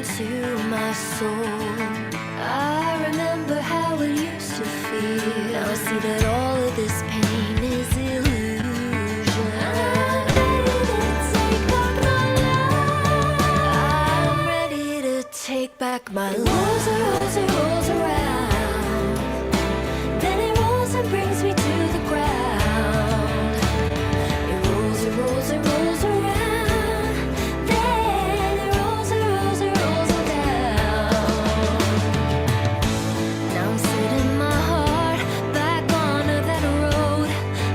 into my soul. I remember how it used to feel. Now I see that all of this pain is illusion. I'm ready to take back my life. It rolls and rolls and rolls around. Then it rolls and brings me to the ground. It rolls and rolls and rolls around. Then it rolls and rolls and rolls down. Now I'm setting my heart back onto that road.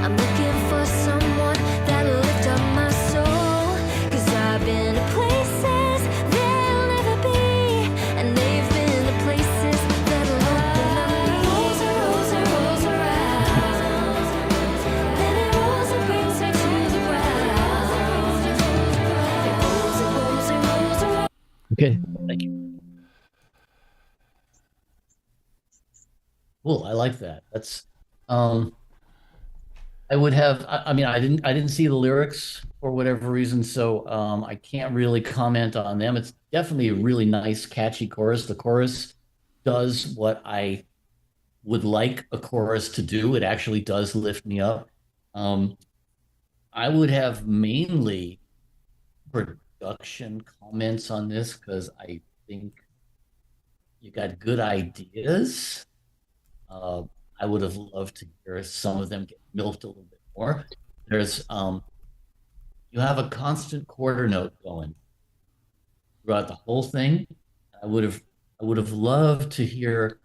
I'm looking for someone that'll lift up my soul. 'Cause I've been to places they'll never be, and they've been to places that'll open up me. It rolls and rolls and rolls around. Then it rolls and brings me to the ground. It rolls and rolls and rolls around. Okay, thank you. Cool, I like that. That's I would have I mean I didn't see the lyrics for whatever reason, so I can't really comment on them. It's definitely a really nice, catchy chorus. The chorus does what I would like a chorus to do. It actually does lift me up. I would have mainly production comments on this because I think you got good ideas. I would have loved to hear some of them get milked a little bit more. There's you have a constant quarter note going throughout the whole thing. I would have loved to hear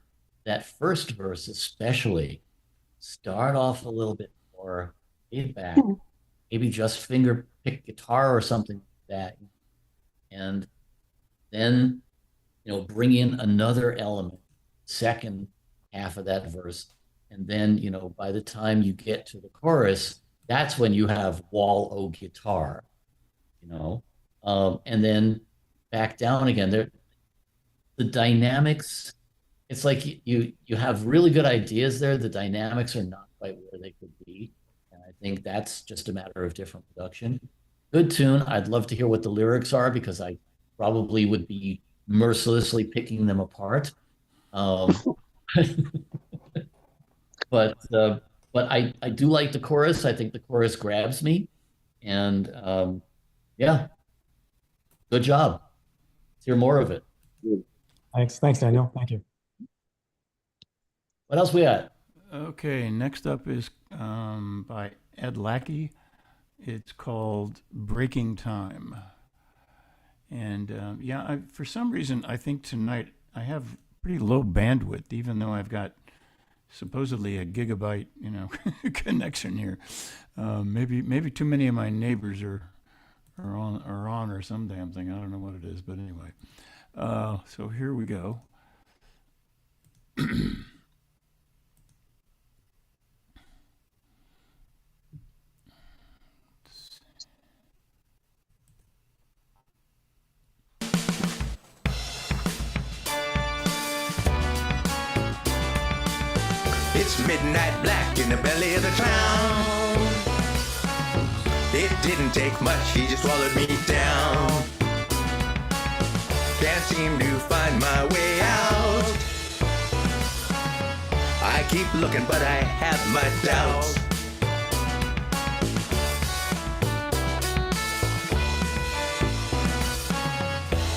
that first verse especially start off a little bit more laid back, maybe just finger pick guitar or something like that, and then bring in another element, second half of that verse, and then by the time you get to the chorus, that's when you have wall o guitar, and then back down again. The dynamics, it's like you have really good ideas there. The dynamics are not quite where they could be, and I think that's just a matter of different production. Good tune. I'd love to hear what the lyrics are because I probably would be mercilessly picking them apart. But I do like the chorus. I think the chorus grabs me, and yeah, good job. Let's hear more of it. Thanks, Daniel. Thank you. What else we got? Okay, next up is by Ed Lackey. It's called Breaking Time. And yeah, for some reason, I think tonight I have pretty low bandwidth, even though I've got supposedly a gigabyte, connection here. Maybe too many of my neighbors are on or some damn thing. I don't know what it is, but anyway. So here we go. It's midnight black in the belly of the town. It didn't take much, he just swallowed me down. Can't seem to find my way out. I keep looking, but I have my doubts.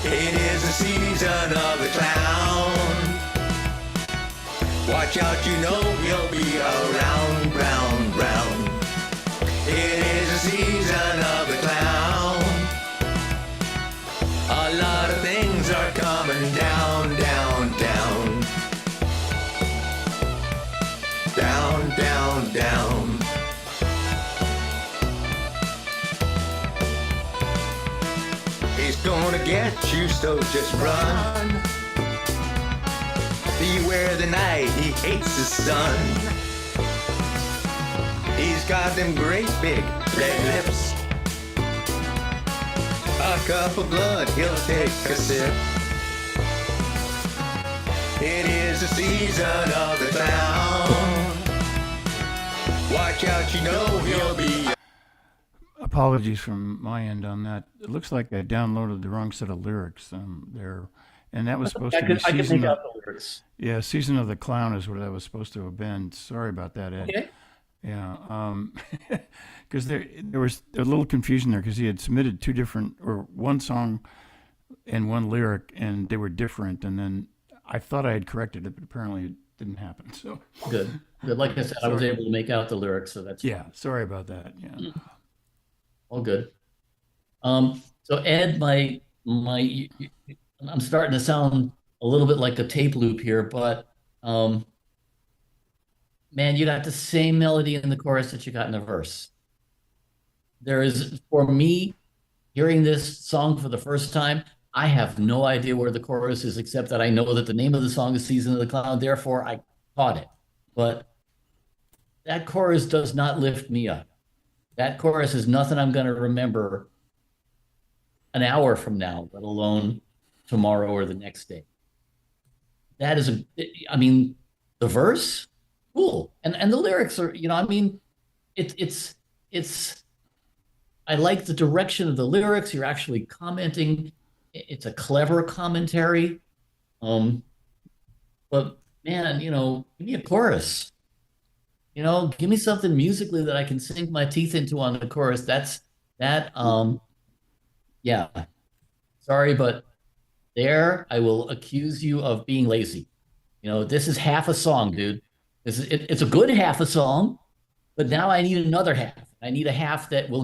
It is the season of the clown. Watch out, he'll be around, round, round. It is the season of the clown. A lot of things are coming down, down, down. Down, down, down. He's gonna get you, so just run. Beware the night, he hates the sun. He's got them great big red lips. A cup of blood, he'll take a sip. It is the season of the clown. Watch out, he'll be apologies from my end on that. It looks like I downloaded the wrong set of lyrics there, and that was supposed to be I could season make of, out the lyrics. yeah, season of the clown is what that was supposed to have been. Sorry about that, Ed. Okay. Yeah, because there was a little confusion there because he had submitted two different or one song and one lyric, and they were different. And then I thought I had corrected it, but apparently it didn't happen. So Good. Like I said, I was able to make out the lyrics, so that's yeah. Sorry about that. Yeah. all good. So Ed, I'm starting to sound a little bit like a tape loop here, but man, you got the same melody in the chorus that you got in the verse. There is, for me, hearing this song for the first time, I have no idea where the chorus is, except that I know that the name of the song is Season of the Clown, therefore I caught it. But that chorus does not lift me up. That chorus is nothing I'm going to remember an hour from now, let alone tomorrow or the next day. That is the verse, cool. And the lyrics are, it's I like the direction of the lyrics. You're actually commenting. It's a clever commentary. But man, give me a chorus. Give me something musically that I can sink my teeth into on the chorus. Yeah. Sorry, but there I will accuse you of being lazy. This is half a song, dude. It's a good half a song, but now I need another half. I need a half that will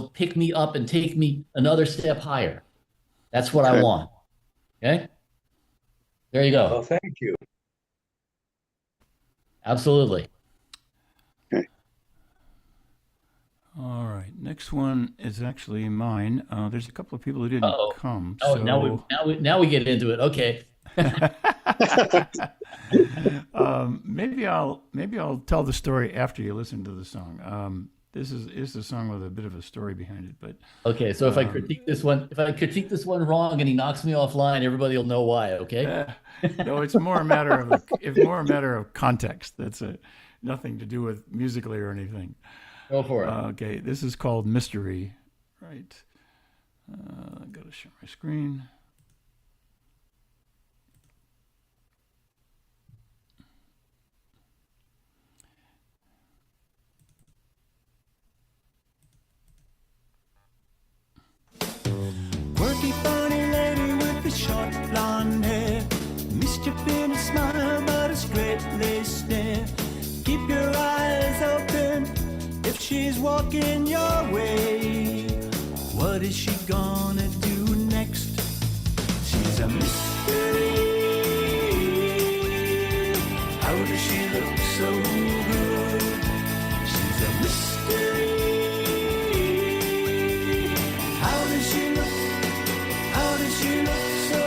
pick me up and take me another step higher. That's what I want. Okay? There you go. Well, thank you. Absolutely. Okay. All right. Next one is actually mine. There's a couple of people who didn't come. Oh, so... now we get into it. Okay. Maybe I'll tell the story after you listen to the song. This is a song with a bit of a story behind it, but okay. So if I critique this one wrong and he knocks me offline, everybody will know why. Okay. No, it's more a matter of context. That's nothing to do with musically or anything. Go for it. Okay, this is called Mystery. Right. I gotta share my screen. Quirky, funny lady with the short blonde hair. Mischief in a smile, but a straight-laced stare. Keep your eyes open if she's walking your way. What is she gonna do next? She's a mystery. How does she look so good? She's a mystery. How does she look? How does she look so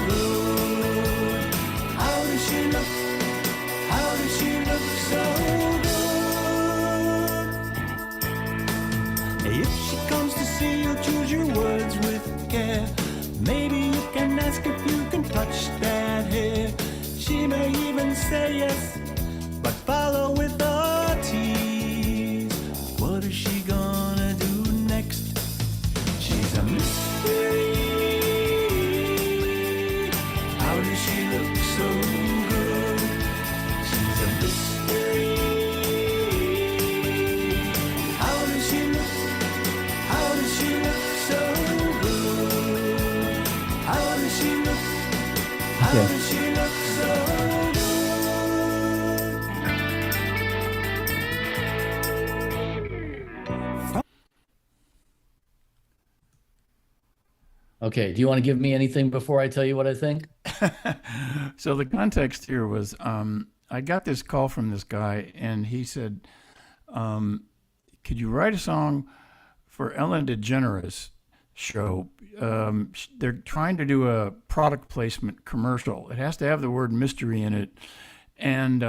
good? How does she look? How does she look so good? If she comes to see you, choose your words with care. Maybe you can ask if you can touch that hair. She may even say yes, but follow with a tease. What is she gonna do next? She's a mystery. How does she look so good? She's a mystery. How does she look? How does she look so good? How does she look? How does she look so good? Okay. Do you want to give me anything before I tell you what I think? So the context here was I got this call from this guy, and he said, could you write a song for Ellen DeGeneres show? They're trying to do a product placement commercial. It has to have the word mystery in it. And,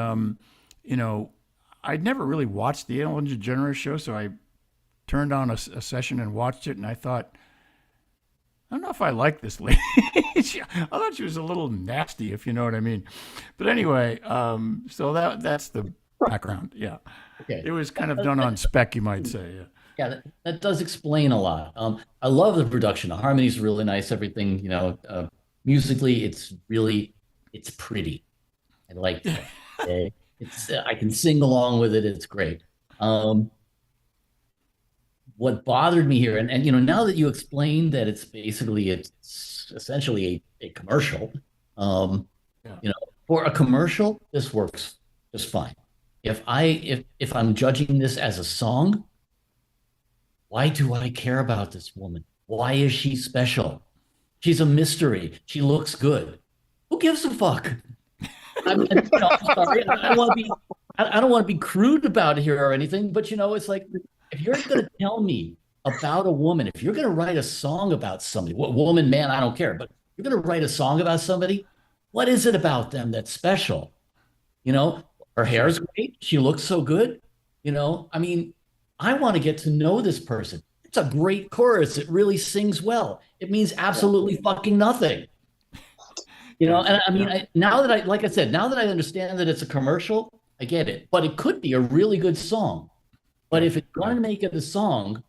I'd never really watched the Ellen DeGeneres show, so I turned on a session and watched it, and I thought, I don't know if I like this lady. I thought she was a little nasty, if you know what I mean. But anyway, so that's the background. Yeah. Okay. It was kind of done on spec, you might say. Yeah. Yeah, that does explain a lot. I love the production. The harmony's really nice. Everything, musically, it's pretty. I like that. Okay? I can sing along with it. It's great. What bothered me here, and now that you explained that it's essentially a commercial, for a commercial, this works just fine. If I'm judging this as a song, why do I care about this woman? Why is she special? She's a mystery. She looks good. Who gives a fuck? I'm sorry. I don't want to be crude about it here or anything, but it's like if you're going to tell me about a woman, if you're going to write a song about somebody, what woman, man, I don't care, but you're going to write a song about somebody, what is it about them that's special? Her hair's great. She looks so good. I want to get to know this person. It's a great chorus. It really sings well. It means absolutely fucking nothing. Now that like I said, now that I understand that it's a commercial, I get it. But it could be a really good song. But if you're going to make it a song,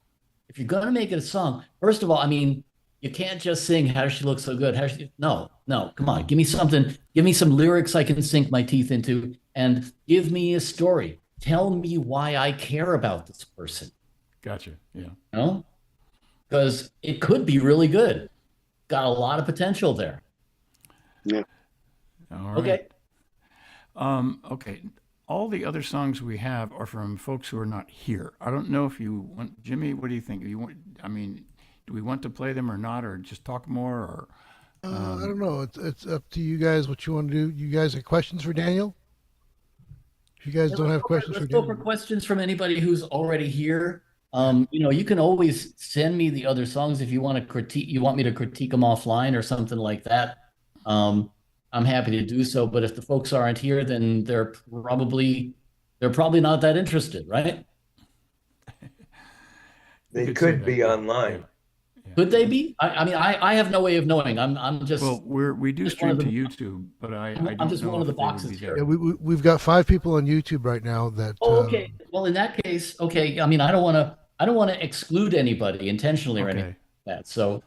first of all, you can't just sing "How does she look so good?" No, come on, give me something. Give me some lyrics I can sink my teeth into, and give me a story. Tell me why I care about this person. Gotcha. Yeah. Because it could be really good. Got a lot of potential there. Yeah. All right. Okay. Okay. All the other songs we have are from folks who are not here. I don't know if you want, Jimmy, what do you think? Do we want to play them or not, or just talk more, or? I don't know. It's up to you guys what you want to do. You guys have questions for Daniel? If you guys don't have questions for Let's go Daniel. for questions from anybody who's already here. You can always send me the other songs if you want to critique. You want me to critique them offline or something like that. I'm happy to do so. But if the folks aren't here, then they're probably not that interested, right? They could be online. Could they be? I have no way of knowing. I'm just. Well, we do stream to YouTube, but I I'm just one of the boxes here. Yeah, we've got 5 people on YouTube right now that. Oh, okay. Well, in that case, okay. I don't want to exclude anybody intentionally or anything like that. So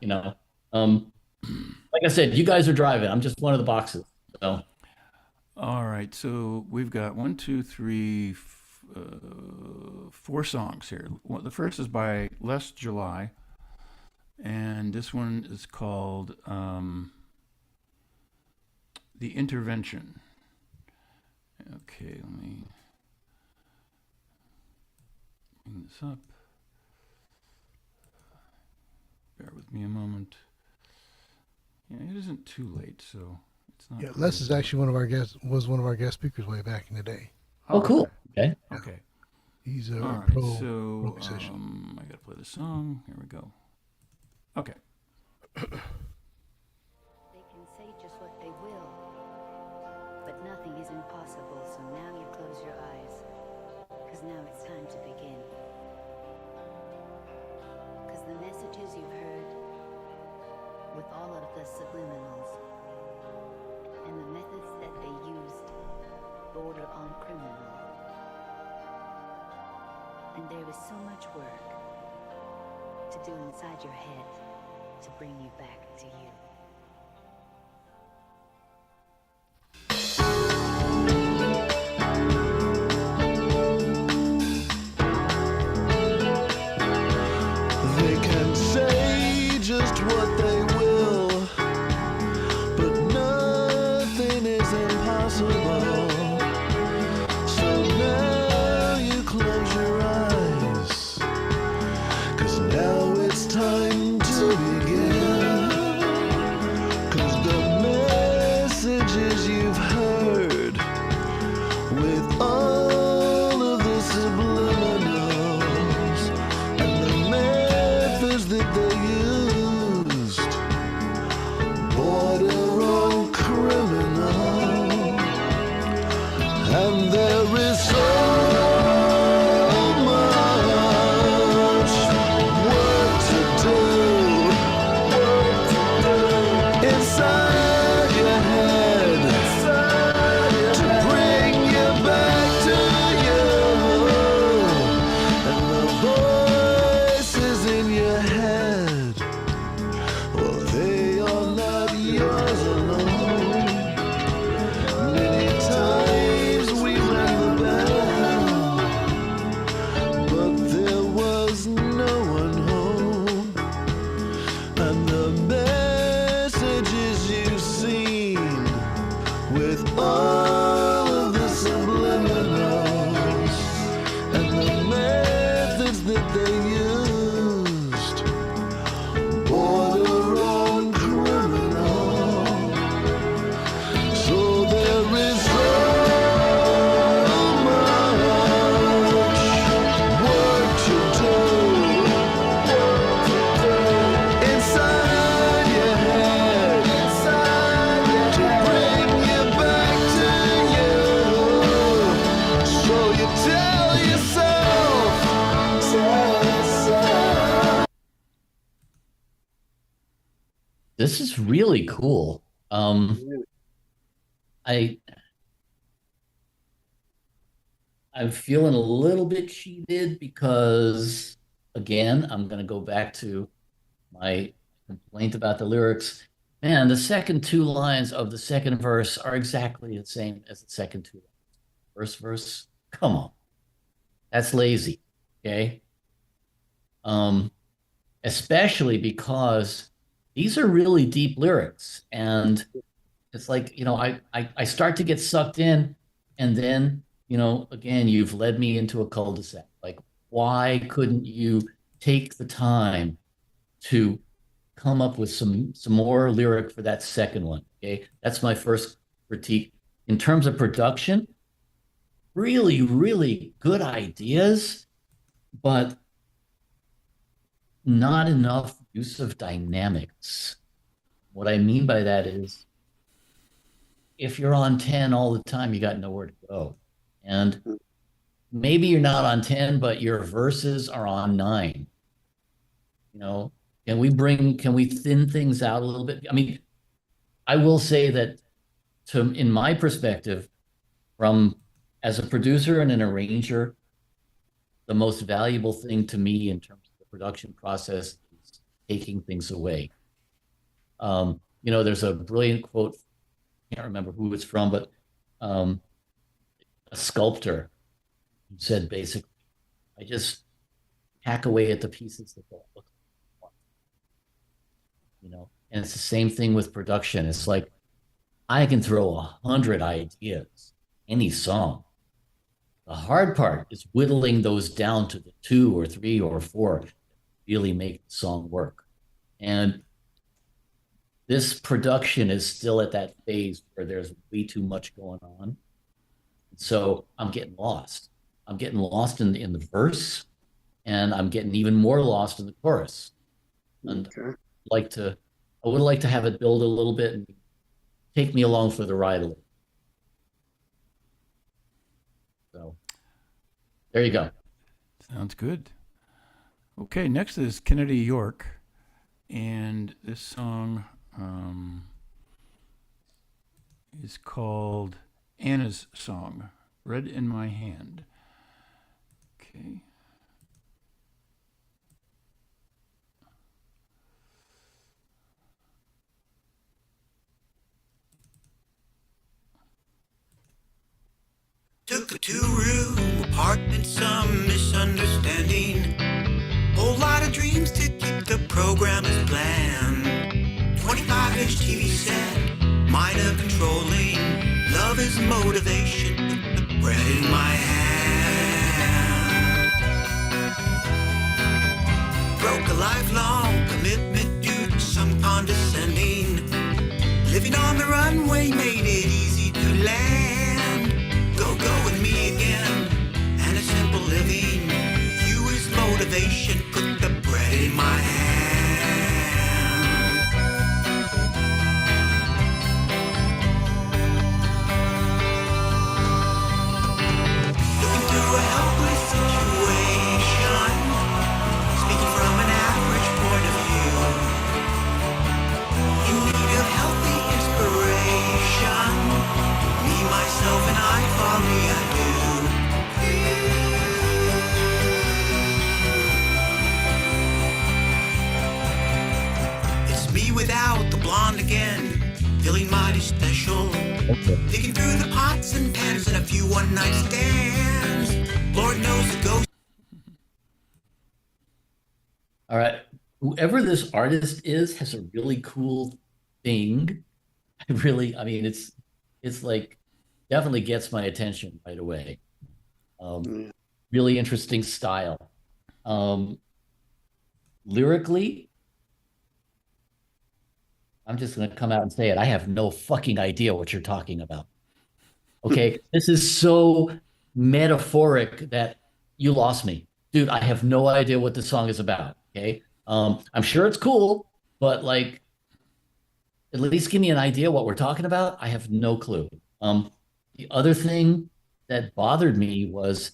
like I said, you guys are driving. I'm just one of the boxes. So. All right. So we've got 1, 2, 3, 4 songs here. Well, the first is by Les July. And this one is called The Intervention. Okay, let me bring this up. Bear with me a moment. Yeah, it isn't too late, so it's not. Yeah, Les is actually one of our guest speakers way back in the day. Oh, cool. Okay. Okay. He's a All right, pro musician. I gotta play the song. Here we go. Okay. They can say just what they will, but nothing is impossible, so now you close your eyes, because now it's time to begin. Because the messages you've heard, with all of the subliminals, and the methods that they used, border on criminal. And there is so much work to do inside your head to bring you back to you. They can say just what they will, but nothing is impossible. So now you close your eyes, 'cause now it's time to begin. and the messages you've seen with all of the subliminals and the methods that they used. Border on criminal. So there is so much work to do inside your head, to bring you back to you. So you tell yourself. This is really cool. I'm feeling a little bit cheated because, again, I'm going to go back to my complaint about the lyrics. Man, the second two lines of the second verse are exactly the same as the second two lines. First verse, come on. That's lazy, okay? Especially because these are really deep lyrics. And it's like, I start to get sucked in, and then, again, you've led me into a cul-de-sac. Like, why couldn't you take the time to come up with some more lyric for that second one? Okay, that's my first critique. In terms of production, really, really good ideas, but not enough use of dynamics. What I mean by that is, if you're on 10 all the time, you got nowhere to go. And maybe you're not on 10, but your verses are on 9. Can we thin things out a little bit? I mean, I will say that in my perspective, as a producer and an arranger, the most valuable thing to me in terms of the production process is taking things away. There's a brilliant quote, I can't remember who it's from, but a sculptor who said basically, I just hack away at the pieces that don't look like one. And it's the same thing with production. It's like, I can throw 100 ideas, any song. The hard part is whittling those down to the 2 or 3 or 4 that really make the song work. And this production is still at that phase where there's way too much going on. So I'm getting lost. I'm getting lost in the verse, and I'm getting even more lost in the chorus. And I would like to have it build a little bit and take me along for the ride a little. So there you go. Sounds good. Okay, next is Kennedy York, and this song is called Anna's Song, Red in My Hand. Okay. Took a 2-room apartment, some misunderstanding. Whole lot of dreams to keep the program as planned. 25-inch TV set, minor controlling. Love is motivation, put the bread in my hand. Broke a lifelong commitment due to some condescending. Living on the runway made it easy to land. Go with me again, and a simple living. You is motivation, put the bread in my hand. Looking through a helpless situation, speaking from an average point of view. In need of healthy inspiration. Me, myself, and I, for me, I do. It's me without the blonde again, feeling mighty special. Digging through the pots and pans and a few one-night stands. Lord knows the ghost. All right. whoever this artist is has a really cool thing. I mean, it's like definitely gets my attention right away. Really interesting style. Lyrically, I'm just going to come out and say it. I have no fucking idea what you're talking about. Okay. This is so metaphoric that you lost me. Dude, I have no idea what this song is about. Okay. I'm sure it's cool, but like, at least give me an idea what we're talking about. I have no clue. The other thing that bothered me was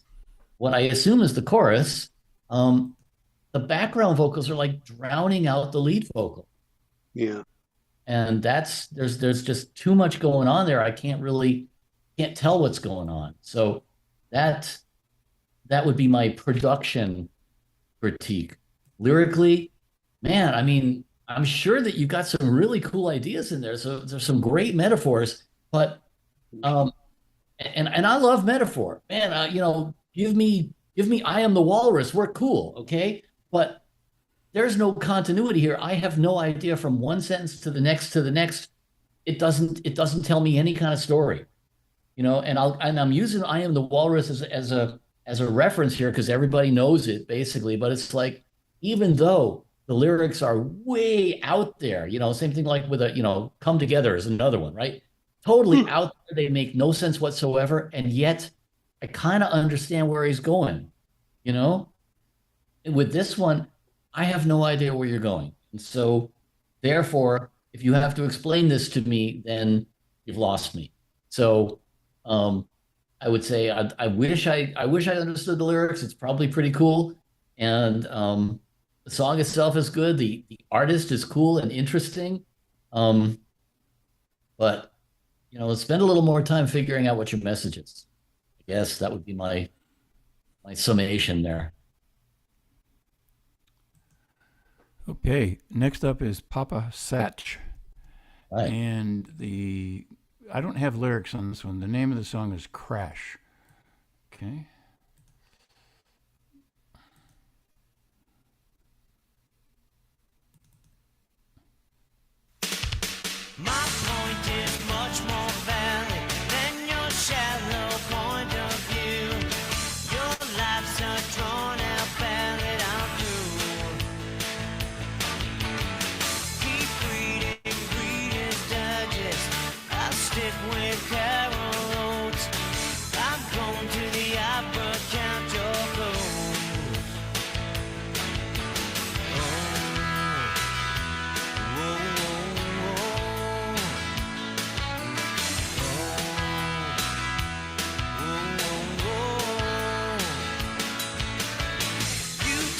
what I assume is the chorus. The background vocals are like drowning out the lead vocal. Yeah. And there's just too much going on there. I can't tell what's going on. So that would be my production critique. Lyrically, man, I mean, I'm sure that you got some really cool ideas in there. So there's some great metaphors, but and I love metaphor, man. Give me I am the walrus. We're cool, okay? But there's no continuity here. I have no idea from one sentence to the next to the next. It doesn't tell me any kind of story, And I'm using I am the walrus as a reference here because everybody knows it basically. But it's like even though the lyrics are way out there, same thing like with come together is another one, right? Totally out there. They make no sense whatsoever. And yet I kind of understand where he's going, With this one, I have no idea where you're going. And so therefore, if you have to explain this to me, then you've lost me. So I would say I wish I understood the lyrics. It's probably pretty cool. And the song itself is good. The artist is cool and interesting. But let's spend a little more time figuring out what your message is. I guess that would be my summation there. Okay, next up is Papa Satch. Right. And I don't have lyrics on this one. The name of the song is Crash. Okay. My point is much more valid than your shallow point of view. Your life's a drawn out ballad, I'm through. Keep reading Reader's Digest. I'll stick with Carol Oates. I'm going to the opera, count your gold.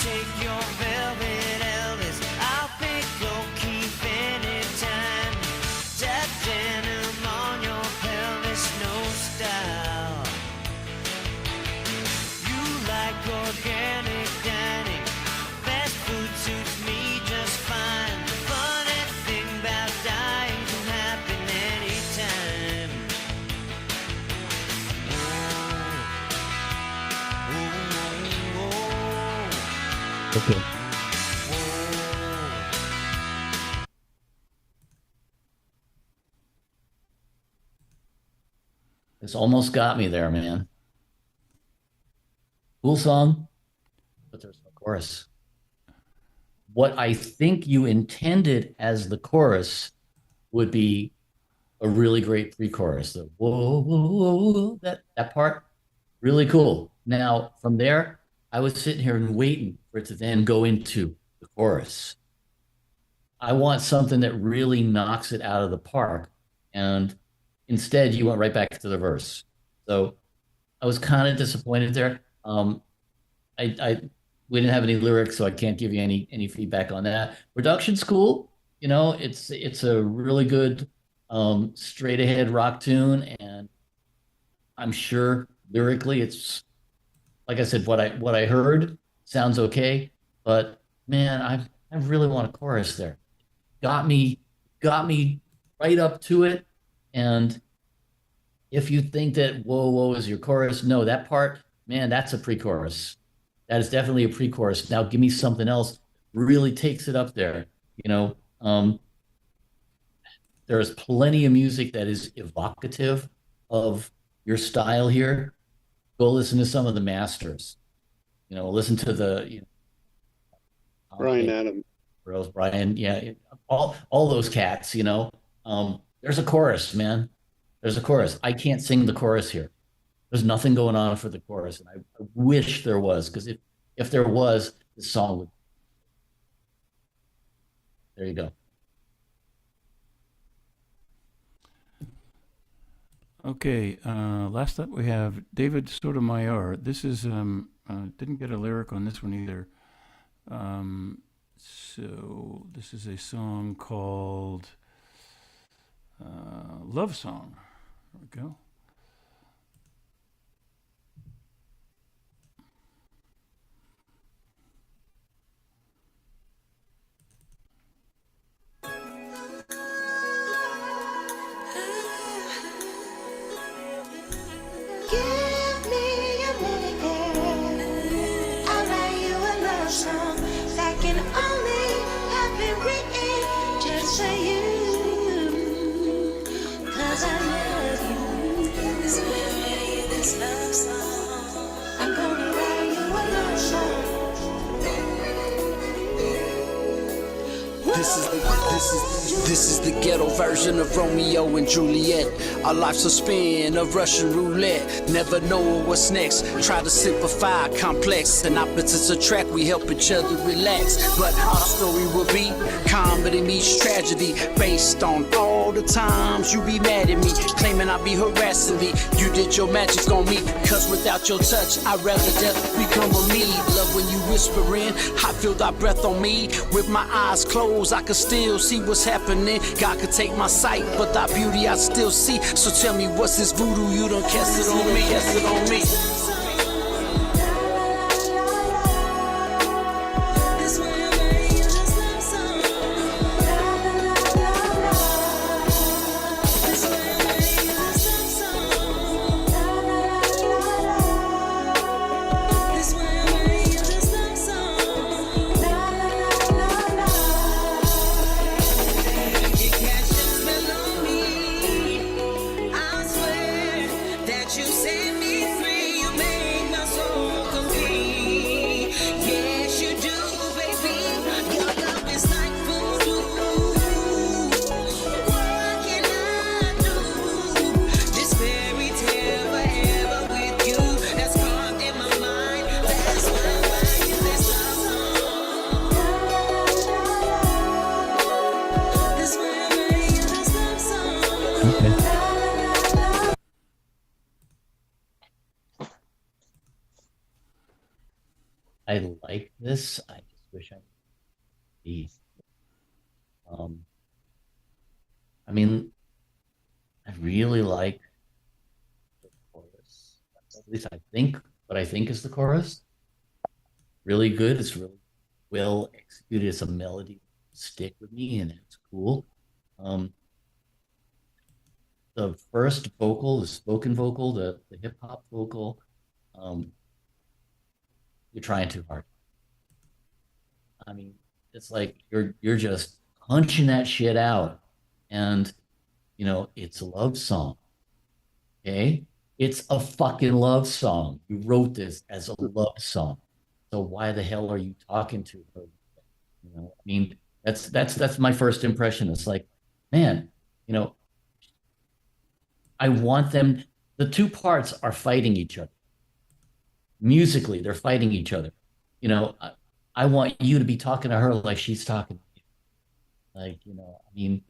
Take your velvet Elvis, I'll pick O'Keefe anytime. That denim on your pelvis, no style. You like organic dining, fast food suits me just fine. The funny thing about dying can happen anytime. Okay. This almost got me there, man. Cool song, but there's no chorus. What I think you intended as the chorus would be a really great pre-chorus. The whoa, whoa, whoa, whoa, that part, really cool. Now, from there, I was sitting here and waiting for it to then go into the chorus. I want something that really knocks it out of the park. And instead, you went right back to the verse. So I was kind of disappointed there. We didn't have any lyrics, so I can't give you any feedback on that. Production's cool. It's a really good straight ahead rock tune. And I'm sure lyrically it's, like I said, what I heard sounds okay, but man, I really want a chorus there. Got me right up to it. And if you think that whoa whoa is your chorus, no, that part, man, that's a pre-chorus. That is definitely a pre-chorus. Now give me something else really takes it up there. You know, there's plenty of music that is evocative of your style here. Go listen to some of the masters. You know, listen to the Brian Adams. Rose Brian, yeah, all those cats. You know, there's a chorus, man. There's a chorus. I can't sing the chorus here. There's nothing going on for the chorus, and I wish there was, because if there was, the song would. There you go. Okay, last up we have David Sotomayor. This is didn't get a lyric on this one either. So this is a song called Love Song. There we go. Give me a minute, girl. I'll write you a love song that can only have been written just for you. 'Cause I love you. This is why I write you this love song. I'm gonna write you a love song. This is the ghetto version of Romeo and Juliet. Our life's a spin of Russian roulette. Never know what's next. Try to simplify complex. And opposites attract. We help each other relax. But our story will be comedy meets tragedy, based on all the times you be mad at me, claiming I be harassing me. You did your magic on me, 'cause without your touch, I'd rather death become a me. Love when you whisper in. I feel thy breath on me. With my eyes closed, I can still see what's happening. God could take my sight, but thy beauty I still see. So tell me, what's this voodoo you done cast it on me? Cast it on me. I like this. I just wish I could be. I mean, I really like the chorus. At least I think what I think is the chorus. Really good. It's really well executed. It's a melody stick with me, and it's cool. The first vocal, the spoken vocal, the hip hop vocal, you're trying too hard. I mean, it's like you're just punching that shit out. And you know, it's a love song. Okay? It's a fucking love song. You wrote this as a love song. So why the hell are you talking to her? You know, I mean, that's my first impression. It's like, man, you know, I want them, the two parts are fighting each other. Musically, they're fighting each other. You know, I want you to be talking to her like she's talking to you. Like, you know, I mean,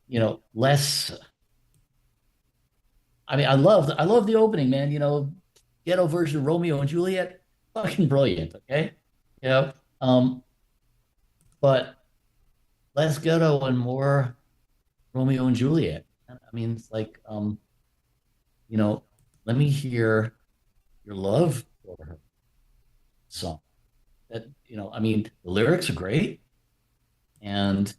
you know, less. I mean, I love the opening, man. You know, ghetto version of Romeo and Juliet, fucking brilliant. Okay, you know, but less ghetto and more Romeo and Juliet. I mean, it's like, you know, let me hear your love for her song. That, you know, I mean, the lyrics are great, and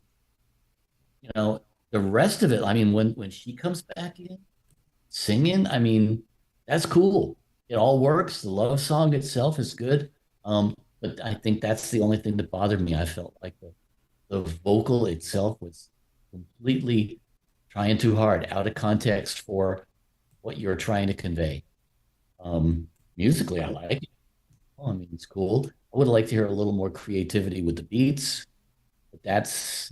you know, the rest of it. I mean, when she comes back in singing, I mean, that's cool. It all works. The love song itself is good. but I think that's the only thing that bothered me. I felt like the vocal itself was completely trying too hard, out of context for what you're trying to convey. Musically, I like it. Oh, I mean, it's cool. I would like to hear a little more creativity with the beats, but that's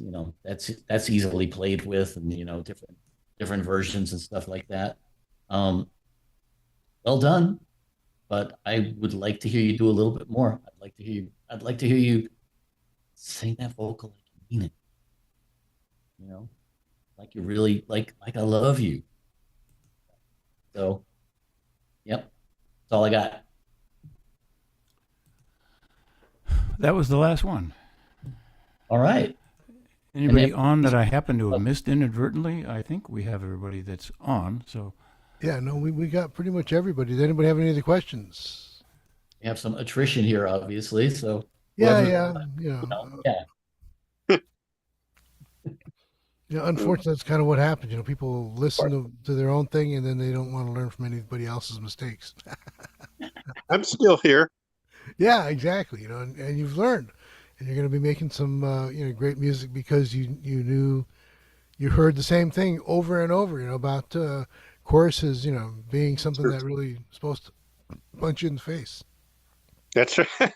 easily played with, and different versions and stuff like that. Um, well done, but I would like to hear you do a little bit more. I'd like to hear you sing that vocal like you mean it. Like you really like I love you. So, yep, that's all I got. That was the last one. All right. Anybody on that I happen to have missed inadvertently? I think we have everybody that's on. So, Yeah, no, we got pretty much everybody. Does anybody have any other questions? We have some attrition here, obviously. So, Yeah, whoever- yeah. Unfortunately, that's kind of what happens. People listen to their own thing, and then they don't want to learn from anybody else's mistakes. I'm still here. Yeah, exactly. And you've learned, and you're going to be making some, great music because you heard the same thing over and over, about choruses, being something that really is supposed to punch you in the face. That's right.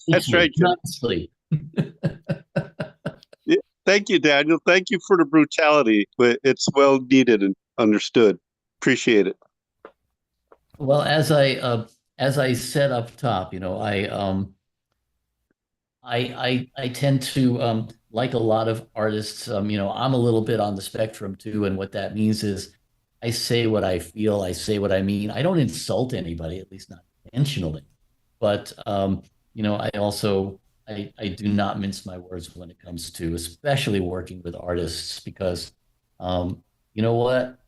That's right. Honestly. Yeah, thank you, Daniel. Thank you for the brutality, but it's well needed and understood. Appreciate it. Well, as I said up top, I tend to like a lot of artists. I'm a little bit on the spectrum too, and what that means is I say what I feel, I say what I mean. I don't insult anybody, at least not intentionally. But I also I do not mince my words when it comes to especially working with artists because you know what?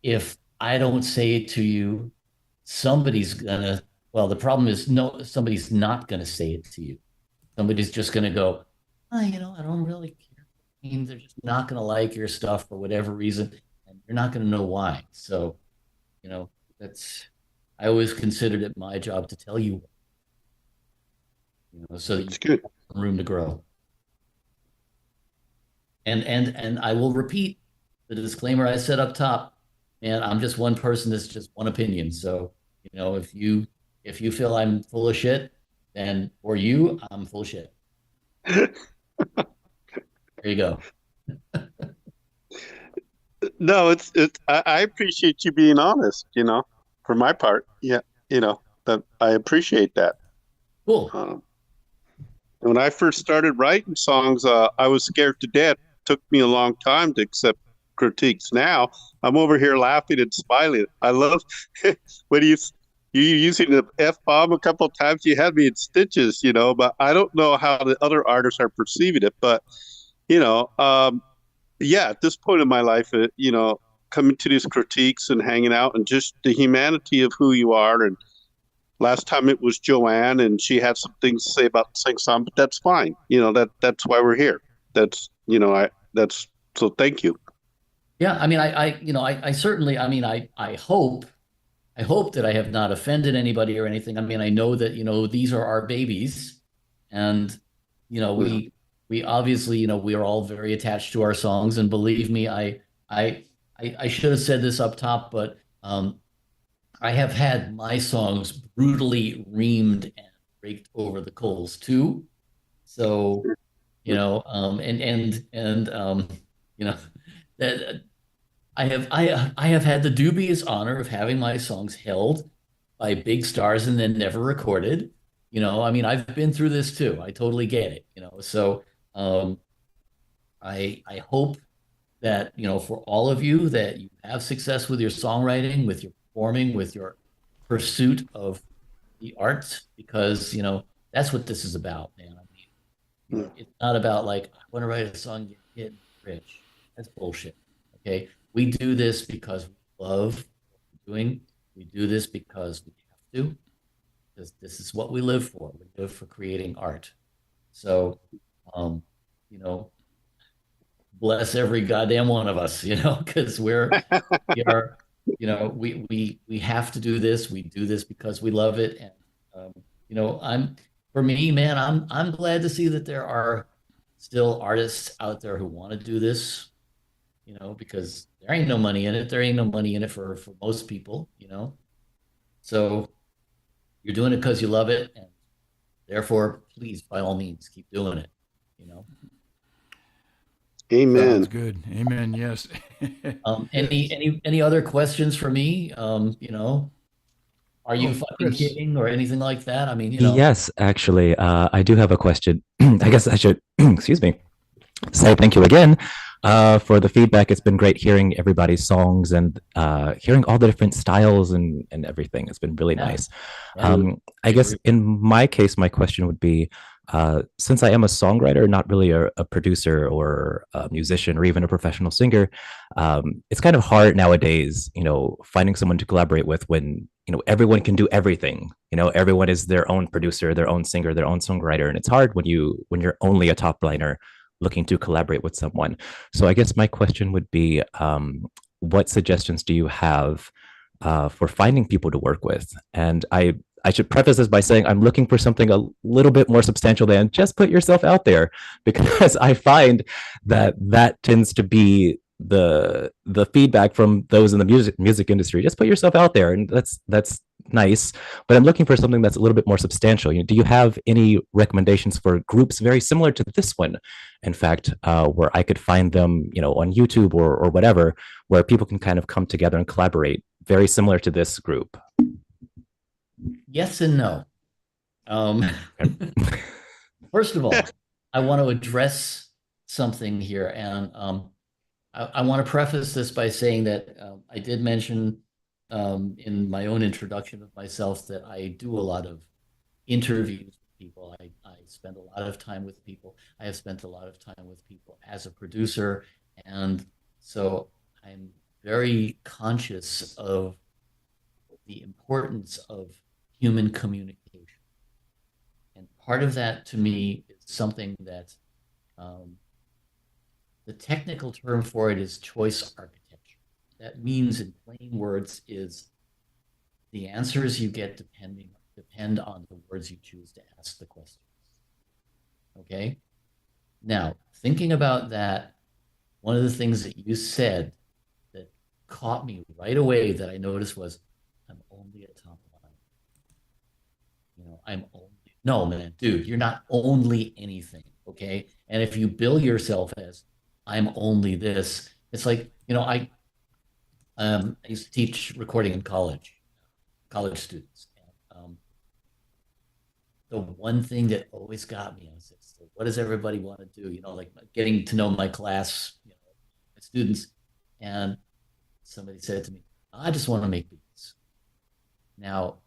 If I don't say it to you, somebody's gonna, well, the problem is no, somebody's not gonna say it to you. Somebody's just gonna go, oh, I don't really care. I mean, they're just not gonna like your stuff for whatever reason, and you're not gonna know why. So, that's I always considered it my job to tell you, so that you have room to grow. And I will repeat the disclaimer I said up top, and I'm just one person, that's just one opinion. So, if you feel I'm full of shit, then for you, I'm full of shit. There you go. No, I appreciate you being honest, for my part. Yeah, that I appreciate that. Cool. When I first started writing songs, I was scared to death. It took me a long time to accept critiques. Now I'm over here laughing and smiling. I love when you using the F-bomb a couple of times. You had me in stitches, but I don't know how the other artists are perceiving it. But, yeah, at this point in my life, coming to these critiques and hanging out and just the humanity of who you are. And last time it was Joanne, and she had some things to say about the sing song, but that's fine. That's why we're here. So thank you. Yeah, I mean, I certainly, I mean, I hope that I have not offended anybody or anything. I mean, I know that, these are our babies, and, we obviously, we are all very attached to our songs, and believe me, I should have said this up top, but I have had my songs brutally reamed and raked over the coals too. So, that I have had the dubious honor of having my songs held by big stars and then never recorded. I mean, I've been through this too. I totally get it. So I hope that for all of you, that you have success with your songwriting, with your performing, with your pursuit of the arts, because that's what this is about, man. I mean, it's not about like, I want to write a song, get rich. That's bullshit. Okay, we do this because we love what we're doing. We do this because we have to. This is what we live for. We live for creating art. So, bless every goddamn one of us, because we are, we have to do this. We do this because we love it. And, for me, man, I'm glad to see that there are still artists out there who want to do this, because there ain't no money in it. There ain't no money in it for most people. So you're doing it because you love it, and therefore, please, by all means, keep doing it. Amen. Sounds good. Amen. Yes. Any other questions for me? Are you fucking Chris. kidding or anything like that? I mean, Yes, actually, I do have a question. I guess I should, excuse me, say thank you again for the feedback. It's been great hearing everybody's songs and hearing all the different styles and everything. It's been really nice. I guess in my case, my question would be, since I am a songwriter, not really a producer or a musician or even a professional singer, it's kind of hard nowadays, finding someone to collaborate with when, everyone can do everything. Everyone is their own producer, their own singer, their own songwriter. And it's hard when you're only a top liner looking to collaborate with someone. So I guess my question would be, what suggestions do you have for finding people to work with? And I should preface this by saying I'm looking for something a little bit more substantial than just put yourself out there, because I find that tends to be the feedback from those in the music industry. Just put yourself out there, and that's nice. But I'm looking for something that's a little bit more substantial. Do you have any recommendations for groups very similar to this one? In fact, where I could find them, on YouTube or whatever, where people can kind of come together and collaborate, very similar to this group. Yes and no. First of all, I want to address something here, and I want to preface this by saying that I did mention in my own introduction of myself that I do a lot of interviews with people. I spend a lot of time with people. I have spent a lot of time with people as a producer, and so I'm very conscious of the importance of human communication. And part of that to me is something that the technical term for it is choice architecture. That means in plain words is the answers you get depend on the words you choose to ask the questions. Okay? Now, thinking about that, one of the things that you said that caught me right away that I noticed was, I'm only a top line. No, man, dude, you're not only anything, okay? And if you bill yourself as, I'm only this, it's like, I used to teach recording in college students. And, the one thing that always got me was, so what does everybody want to do? Like getting to know my class, my students. And somebody said to me, I just want to make beats. Now,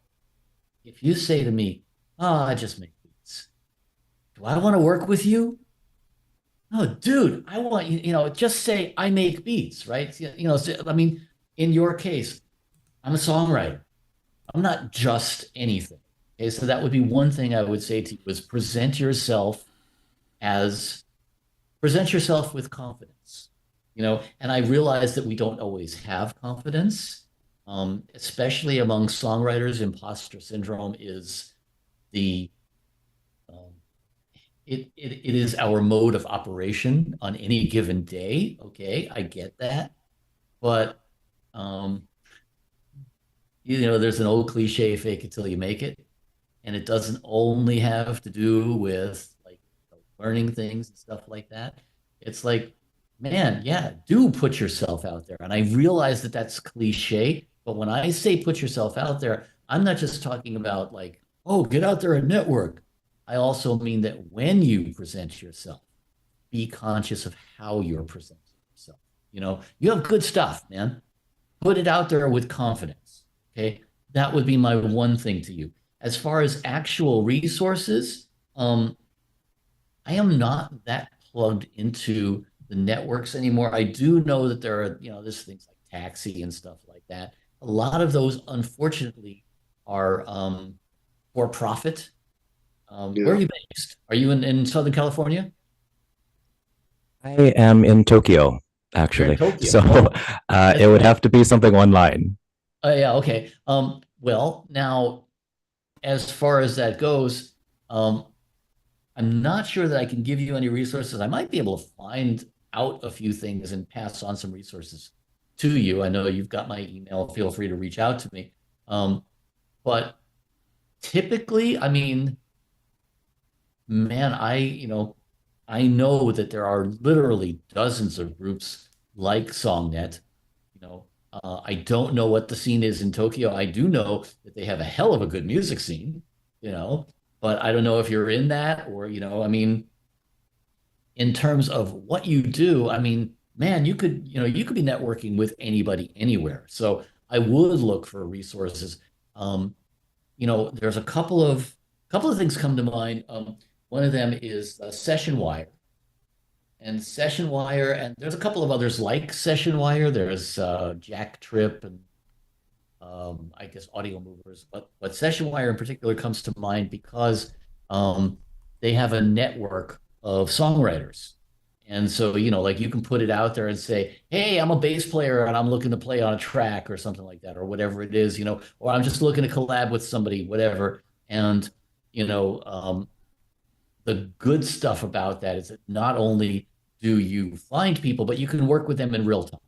if you say to me, I just make beats, do I want to work with you? No, dude, I want you, just say I make beats, right? I mean, in your case, I'm a songwriter. I'm not just anything. Okay, so that would be one thing I would say to you is present yourself with confidence, and I realize that we don't always have confidence, especially among songwriters. Imposter syndrome is it is our mode of operation on any given day. Okay, I get that. But, there's an old cliche, fake it till you make it. And it doesn't only have to do with like learning things and stuff like that. It's like, man, yeah, do put yourself out there. And I realize that that's cliche, but when I say put yourself out there, I'm not just talking about like, oh, get out there and network. I also mean that when you present yourself, be conscious of how you're presenting yourself. You have good stuff, man. Put it out there with confidence. Okay. That would be my one thing to you. As far as actual resources, I am not that plugged into the networks anymore. I do know that there are, there's things like Taxi and stuff like that. A lot of those, unfortunately, are for profit. Where are you based? Are you in Southern California? I am in Tokyo, actually. Tokyo. So it would have to be something online. Oh, yeah, okay. Well, now, as far as that goes, Um, I'm not sure that I can give you any resources. I might be able to find out a few things and pass on some resources to you. I know you've got my email. Feel free to reach out to me. But typically, I mean, man, I know that there are literally dozens of groups like SongNet. I don't know what the scene is in Tokyo. I do know that they have a hell of a good music scene, you know, but I don't know if you're in that or, I mean, in terms of what you do, I mean, man, you could be networking with anybody anywhere. So I would look for resources. Um, there's a couple of things come to mind. One of them is Session Wire. And Session Wire, and there's a couple of others like Session Wire. There's Jack Trip and I guess Audio Movers, but Session Wire in particular comes to mind because they have a network of songwriters. And so, like you can put it out there and say, hey, I'm a bass player and I'm looking to play on a track or something like that, or whatever it is, or I'm just looking to collab with somebody, whatever. And, you know, um, the good stuff about that is that not only do you find people, but you can work with them in real time.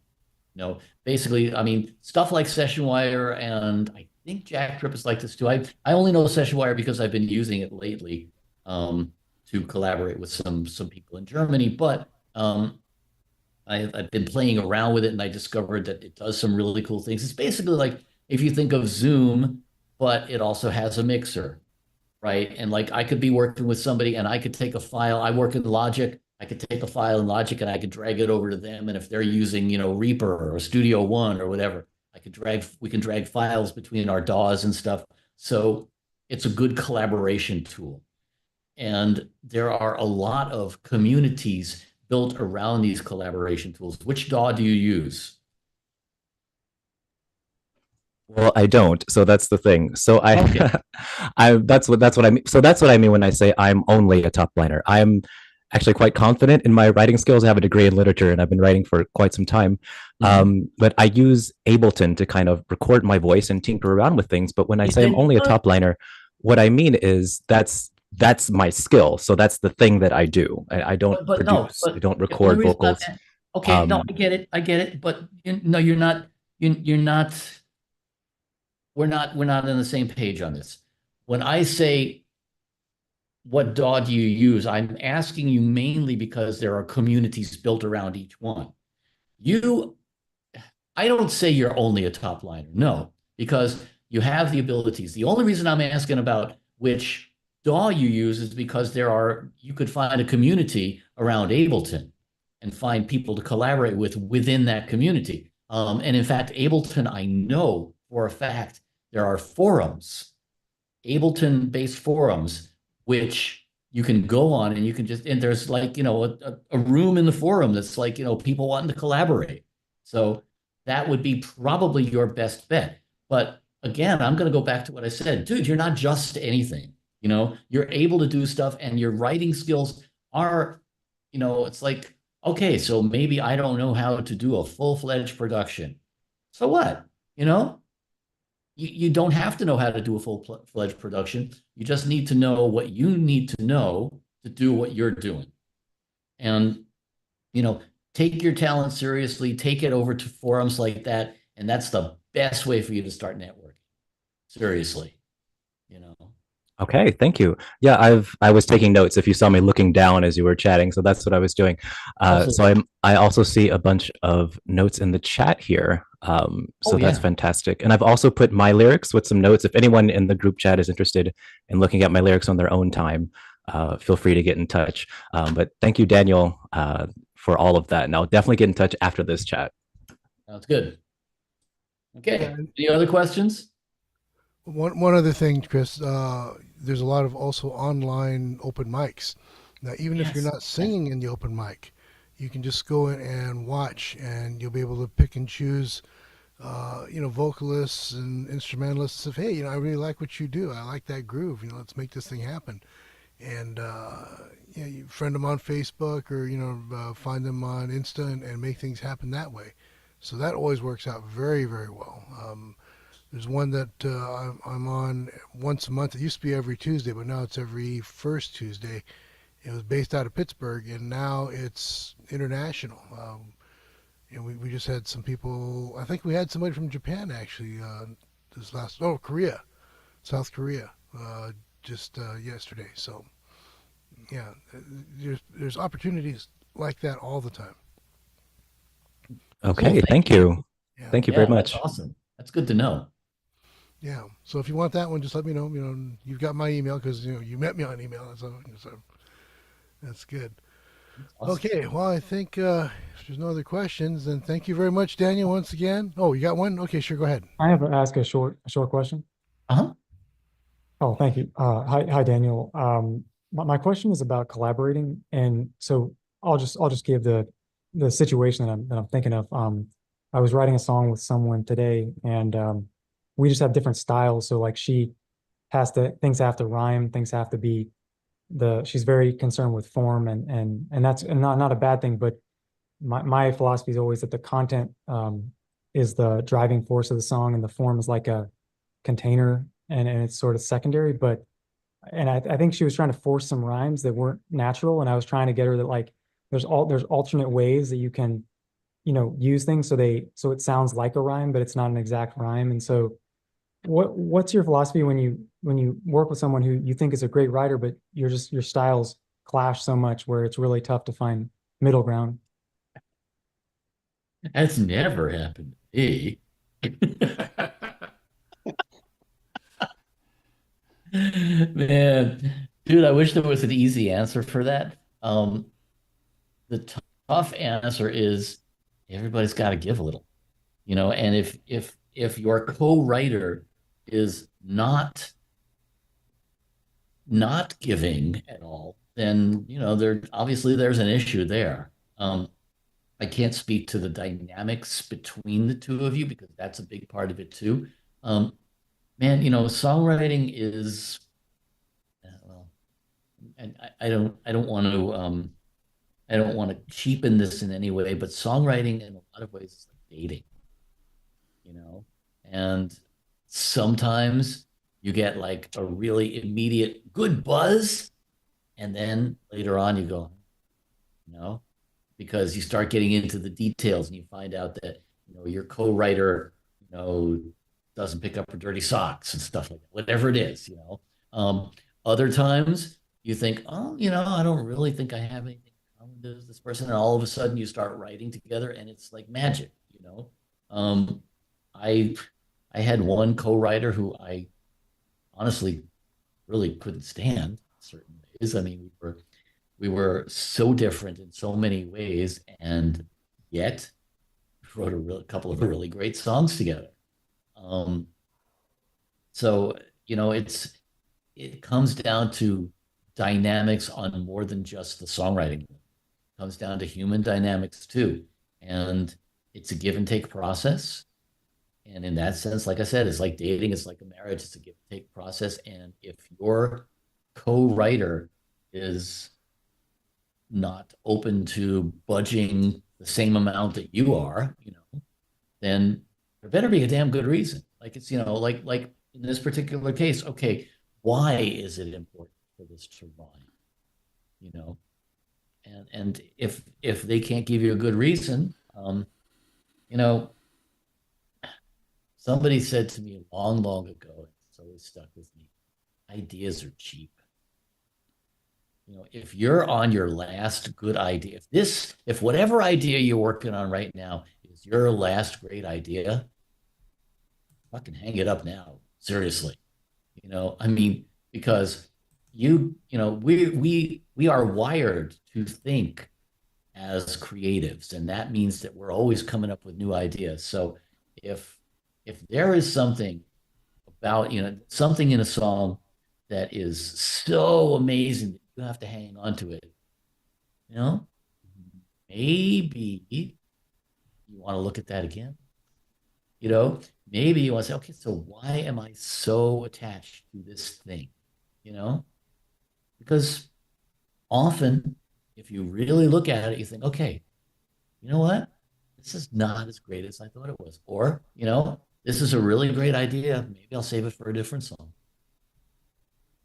Basically, I mean, stuff like Session Wire, and I think Jack Trip is like this too. I only know Session Wire because I've been using it lately to collaborate with some people in Germany. But I've been playing around with it, and I discovered that it does some really cool things. It's basically like if you think of Zoom, but it also has a mixer, right? And like I could be working with somebody, and I could take a file. I work in Logic. I could take a file in Logic and I could drag it over to them. And if they're using, Reaper or Studio One or whatever, we can drag files between our DAWs and stuff. So it's a good collaboration tool. And there are a lot of communities built around these collaboration tools. Which DAW do you use? Well, I don't. So that's the thing. So Okay. that's what I mean. So that's what I mean when I say I'm only a top liner. I'm actually quite confident in my writing skills. I have a degree in literature and I've been writing for quite some time. But I use Ableton to kind of record my voice and tinker around with things. But when I say I'm only a top liner, what I mean is that's my skill. So that's the thing that I do. I don't But no, produce. but I don't the record reason vocals. okay, no, I get it. But no, you're not. You're not. We're not on the same page on this. When I say what DAW do you use, I'm asking you mainly because there are communities built around each one. You, I don't say you're only a top liner, no, because you have the abilities. The only reason I'm asking about which DAW you use is because you could find a community around Ableton and find people to collaborate with within that community. And in fact, Ableton, I know for a fact, there are forums, Ableton-based forums, which you can go on and you can and there's like, a room in the forum that's like, people wanting to collaborate. So that would be probably your best bet. But again, I'm going to go back to what I said. Dude, you're not just anything. You're able to do stuff and your writing skills are, it's like, okay, so maybe I don't know how to do a full-fledged production. So what? You don't have to know how to do a full-fledged production. You just need to know what you need to know to do what you're doing. And, take your talent seriously, take it over to forums like that. And that's the best way for you to start networking. Seriously. Okay, thank you. Yeah, I was taking notes if you saw me looking down as you were chatting, so that's what I was doing. I also see a bunch of notes in the chat here. So that's yeah. fantastic. And I've also put my lyrics with some notes. If anyone in the group chat is interested in looking at my lyrics on their own time, feel free to get in touch. But thank you, Daniel, for all of that. And I'll definitely get in touch after this chat. Sounds good. Okay. Any other questions? One other thing, Chris, there's a lot of also online open mics. Now, even if you're not singing in the open mic, you can just go in and watch, and you'll be able to pick and choose, vocalists and instrumentalists. Of hey, I really like what you do. I like that groove. Let's make this thing happen. And you friend them on Facebook or find them on Insta and make things happen that way. So that always works out very, very well. There's one that I'm on once a month. It used to be every Tuesday, but now it's every first Tuesday. It was based out of Pittsburgh, and now it's international. And we just had some people. I think we had somebody from Japan actually this last. Oh, Korea, South Korea, just yesterday. So yeah, there's opportunities like that all the time. Okay, Cool, thank you. Yeah. Thank you very That's much. awesome. That's good to know. Yeah. So if you want that one, just let me know. You've got my email because you met me on email, so that's good. Awesome. Okay. Well, I think if there's no other questions, then thank you very much, Daniel, once again. Oh, you got one? Okay, sure. Go ahead. I have to ask a short question. Uh-huh. Oh, thank you. Hi, Daniel. My question is about collaborating, and so I'll just give the situation that I'm thinking of. I was writing a song with someone today, and we just have different styles. So like things have to rhyme, things have to be she's very concerned with form, and that's not a bad thing, but my philosophy is always that the content is the driving force of the song, and the form is like a container, and it's sort of secondary. But I think she was trying to force some rhymes that weren't natural, and I was trying to get her that like there's alternate ways that you can use things so it sounds like a rhyme, but it's not an exact rhyme. And so what's your philosophy when you work with someone who you think is a great writer, but your styles clash so much where it's really tough to find middle ground? That's never happened to me. Man, dude, I wish there was an easy answer for that. The tough answer is everybody's got to give a little, and if your co-writer is not giving at all, then there's an issue there. I can't speak to the dynamics between the two of you because that's a big part of it too. Man, songwriting is well, and I don't want to cheapen this in any way, but songwriting in a lot of ways is like dating, and sometimes you get like a really immediate good buzz, and then later on you go, because you start getting into the details and you find out that your co-writer doesn't pick up her dirty socks and stuff like that, whatever it is. Other times you think, oh, I don't really think I have anything in common with this person, and all of a sudden you start writing together and it's like magic. um, I I had one co-writer who I honestly really couldn't stand in certain ways. I mean, we were so different in so many ways, and yet wrote couple of really great songs together. Um, so it comes down to dynamics on more than just the songwriting. It comes down to human dynamics too, and it's a give and take process. And in that sense, like I said, it's like dating, it's like a marriage, it's a give and take process. And if your co-writer is not open to budging the same amount that you are, then there better be a damn good reason. Like it's, like in this particular case, okay, why is it important for this to rhyme? And if they can't give you a good reason, you know, somebody said to me long, long ago, and it's always stuck with me, ideas are cheap. If you're on your last good idea, if whatever idea you're working on right now is your last great idea, fucking hang it up now. Seriously. I mean, because we are wired to think as creatives, and that means that we're always coming up with new ideas. So if there is something about, something in a song that is so amazing that you have to hang on to it, maybe you want to look at that again. Maybe you want to say, okay, so why am I so attached to this thing? Because often, if you really look at it, you think, okay, you know what? This is not as great as I thought it was. Or, this is a really great idea. Maybe I'll save it for a different song.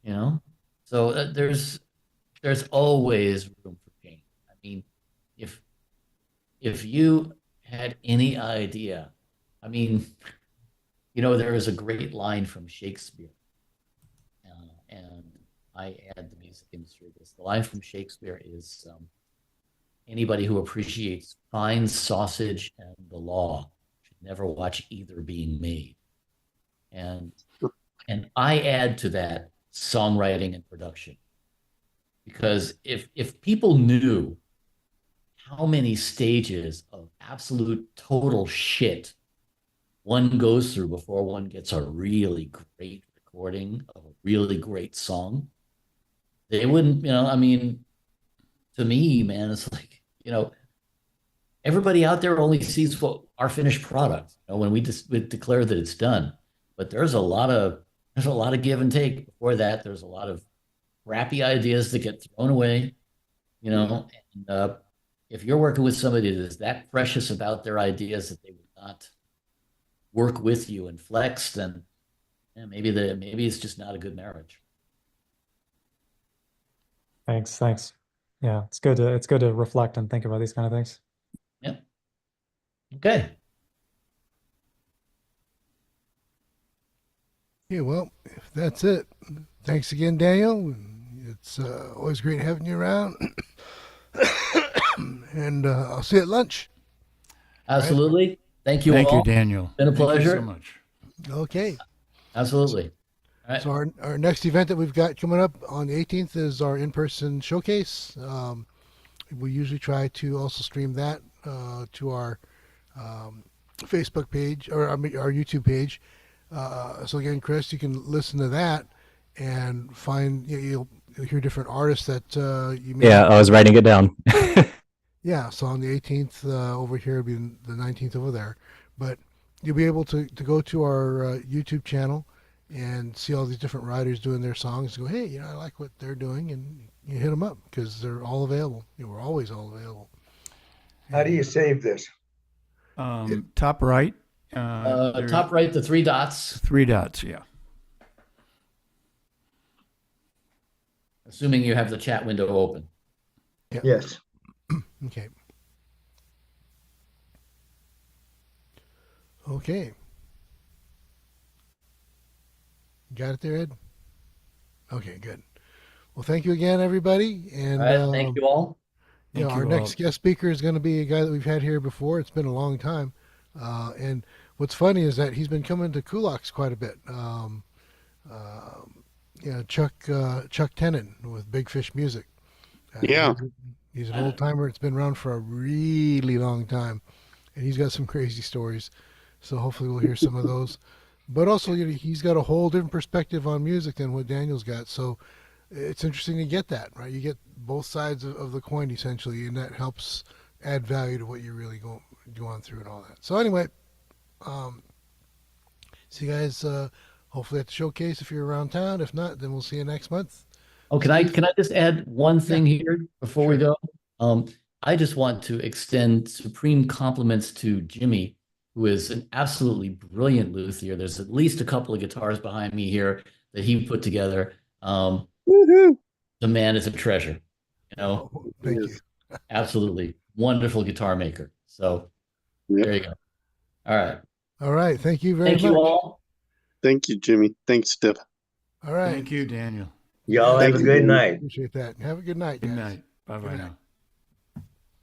You know, so there's always room for change. I mean, if you had any idea, I mean, you know, there is a great line from Shakespeare, and I add the music industry to this. The line from Shakespeare is, anybody who appreciates fine sausage and the law should never watch either being made. And I add to that songwriting and production. Because if people knew how many stages of absolute total shit one goes through before one gets a really great recording of a really great song, they wouldn't, you know, I mean, to me, man, it's like, you know, everybody out there only sees what our finished product, you know, when we just declare that it's done. But there's a lot of give and take. Before that, there's a lot of crappy ideas that get thrown away, you know. And if you're working with somebody that is that precious about their ideas that they would not work with you and flex, then yeah, maybe it's just not a good marriage. Thanks. Yeah, it's good to reflect and think about these kind of things. Yeah. Okay. Yeah, well, if that's it, thanks again, Daniel. It's always great having you around. And I'll see you at lunch. Absolutely. Right? Thank you all. Thank you, Daniel. It's been a pleasure. Thank you so much. Okay. Absolutely. All right. So our next event that we've got coming up on the 18th is our in-person showcase. We usually try to also stream that to our Facebook page or our YouTube page. So again, Chris, you can listen to that and find you'll hear different artists that you may. Yeah, I was writing it down. Yeah, so on the 18th over here, it'll be the 19th over there. But you'll be able to go to our YouTube channel and see all these different writers doing their songs and go, hey, you know, I like what they're doing, and you hit them up because they're all available. You know, we're always all available. How do you save this? Top right. Top right, the three dots. 3 dots, yeah. Assuming you have the chat window open. Yeah. Yes. Okay. Okay. Got it there, Ed? Okay, good. Well, thank you again, everybody. And all right, thank you all. Yeah, our next guest speaker is going to be a guy that we've had here before. It's been a long time. And what's funny is that he's been coming to Kulaks quite a bit. Chuck Tennant with Big Fish Music. Yeah. He's an old timer. It's been around for a really long time, and he's got some crazy stories. So hopefully we'll hear some of those. But also, you know, he's got a whole different perspective on music than what Daniel's got. So it's interesting to get that, right? You get both sides of the coin essentially, and that helps add value to what you're really going through and all that. So anyway, see you guys hopefully at the showcase if you're around town. If not, then we'll see you next month. Oh, can I just add one thing here before we go? I just want to extend supreme compliments to Jimmy, who is an absolutely brilliant luthier. There's at least a couple of guitars behind me here that he put together. The man is a treasure, you know. Thank you. Absolutely wonderful guitar maker. So there you go. All right. All right. Thank you very much. Thank you all. Thank you, Jimmy. Thanks, Steph. All right. Thank you, Daniel. Y'all have a good night. Appreciate that. Have a good night, guys. Good night. Bye-bye now.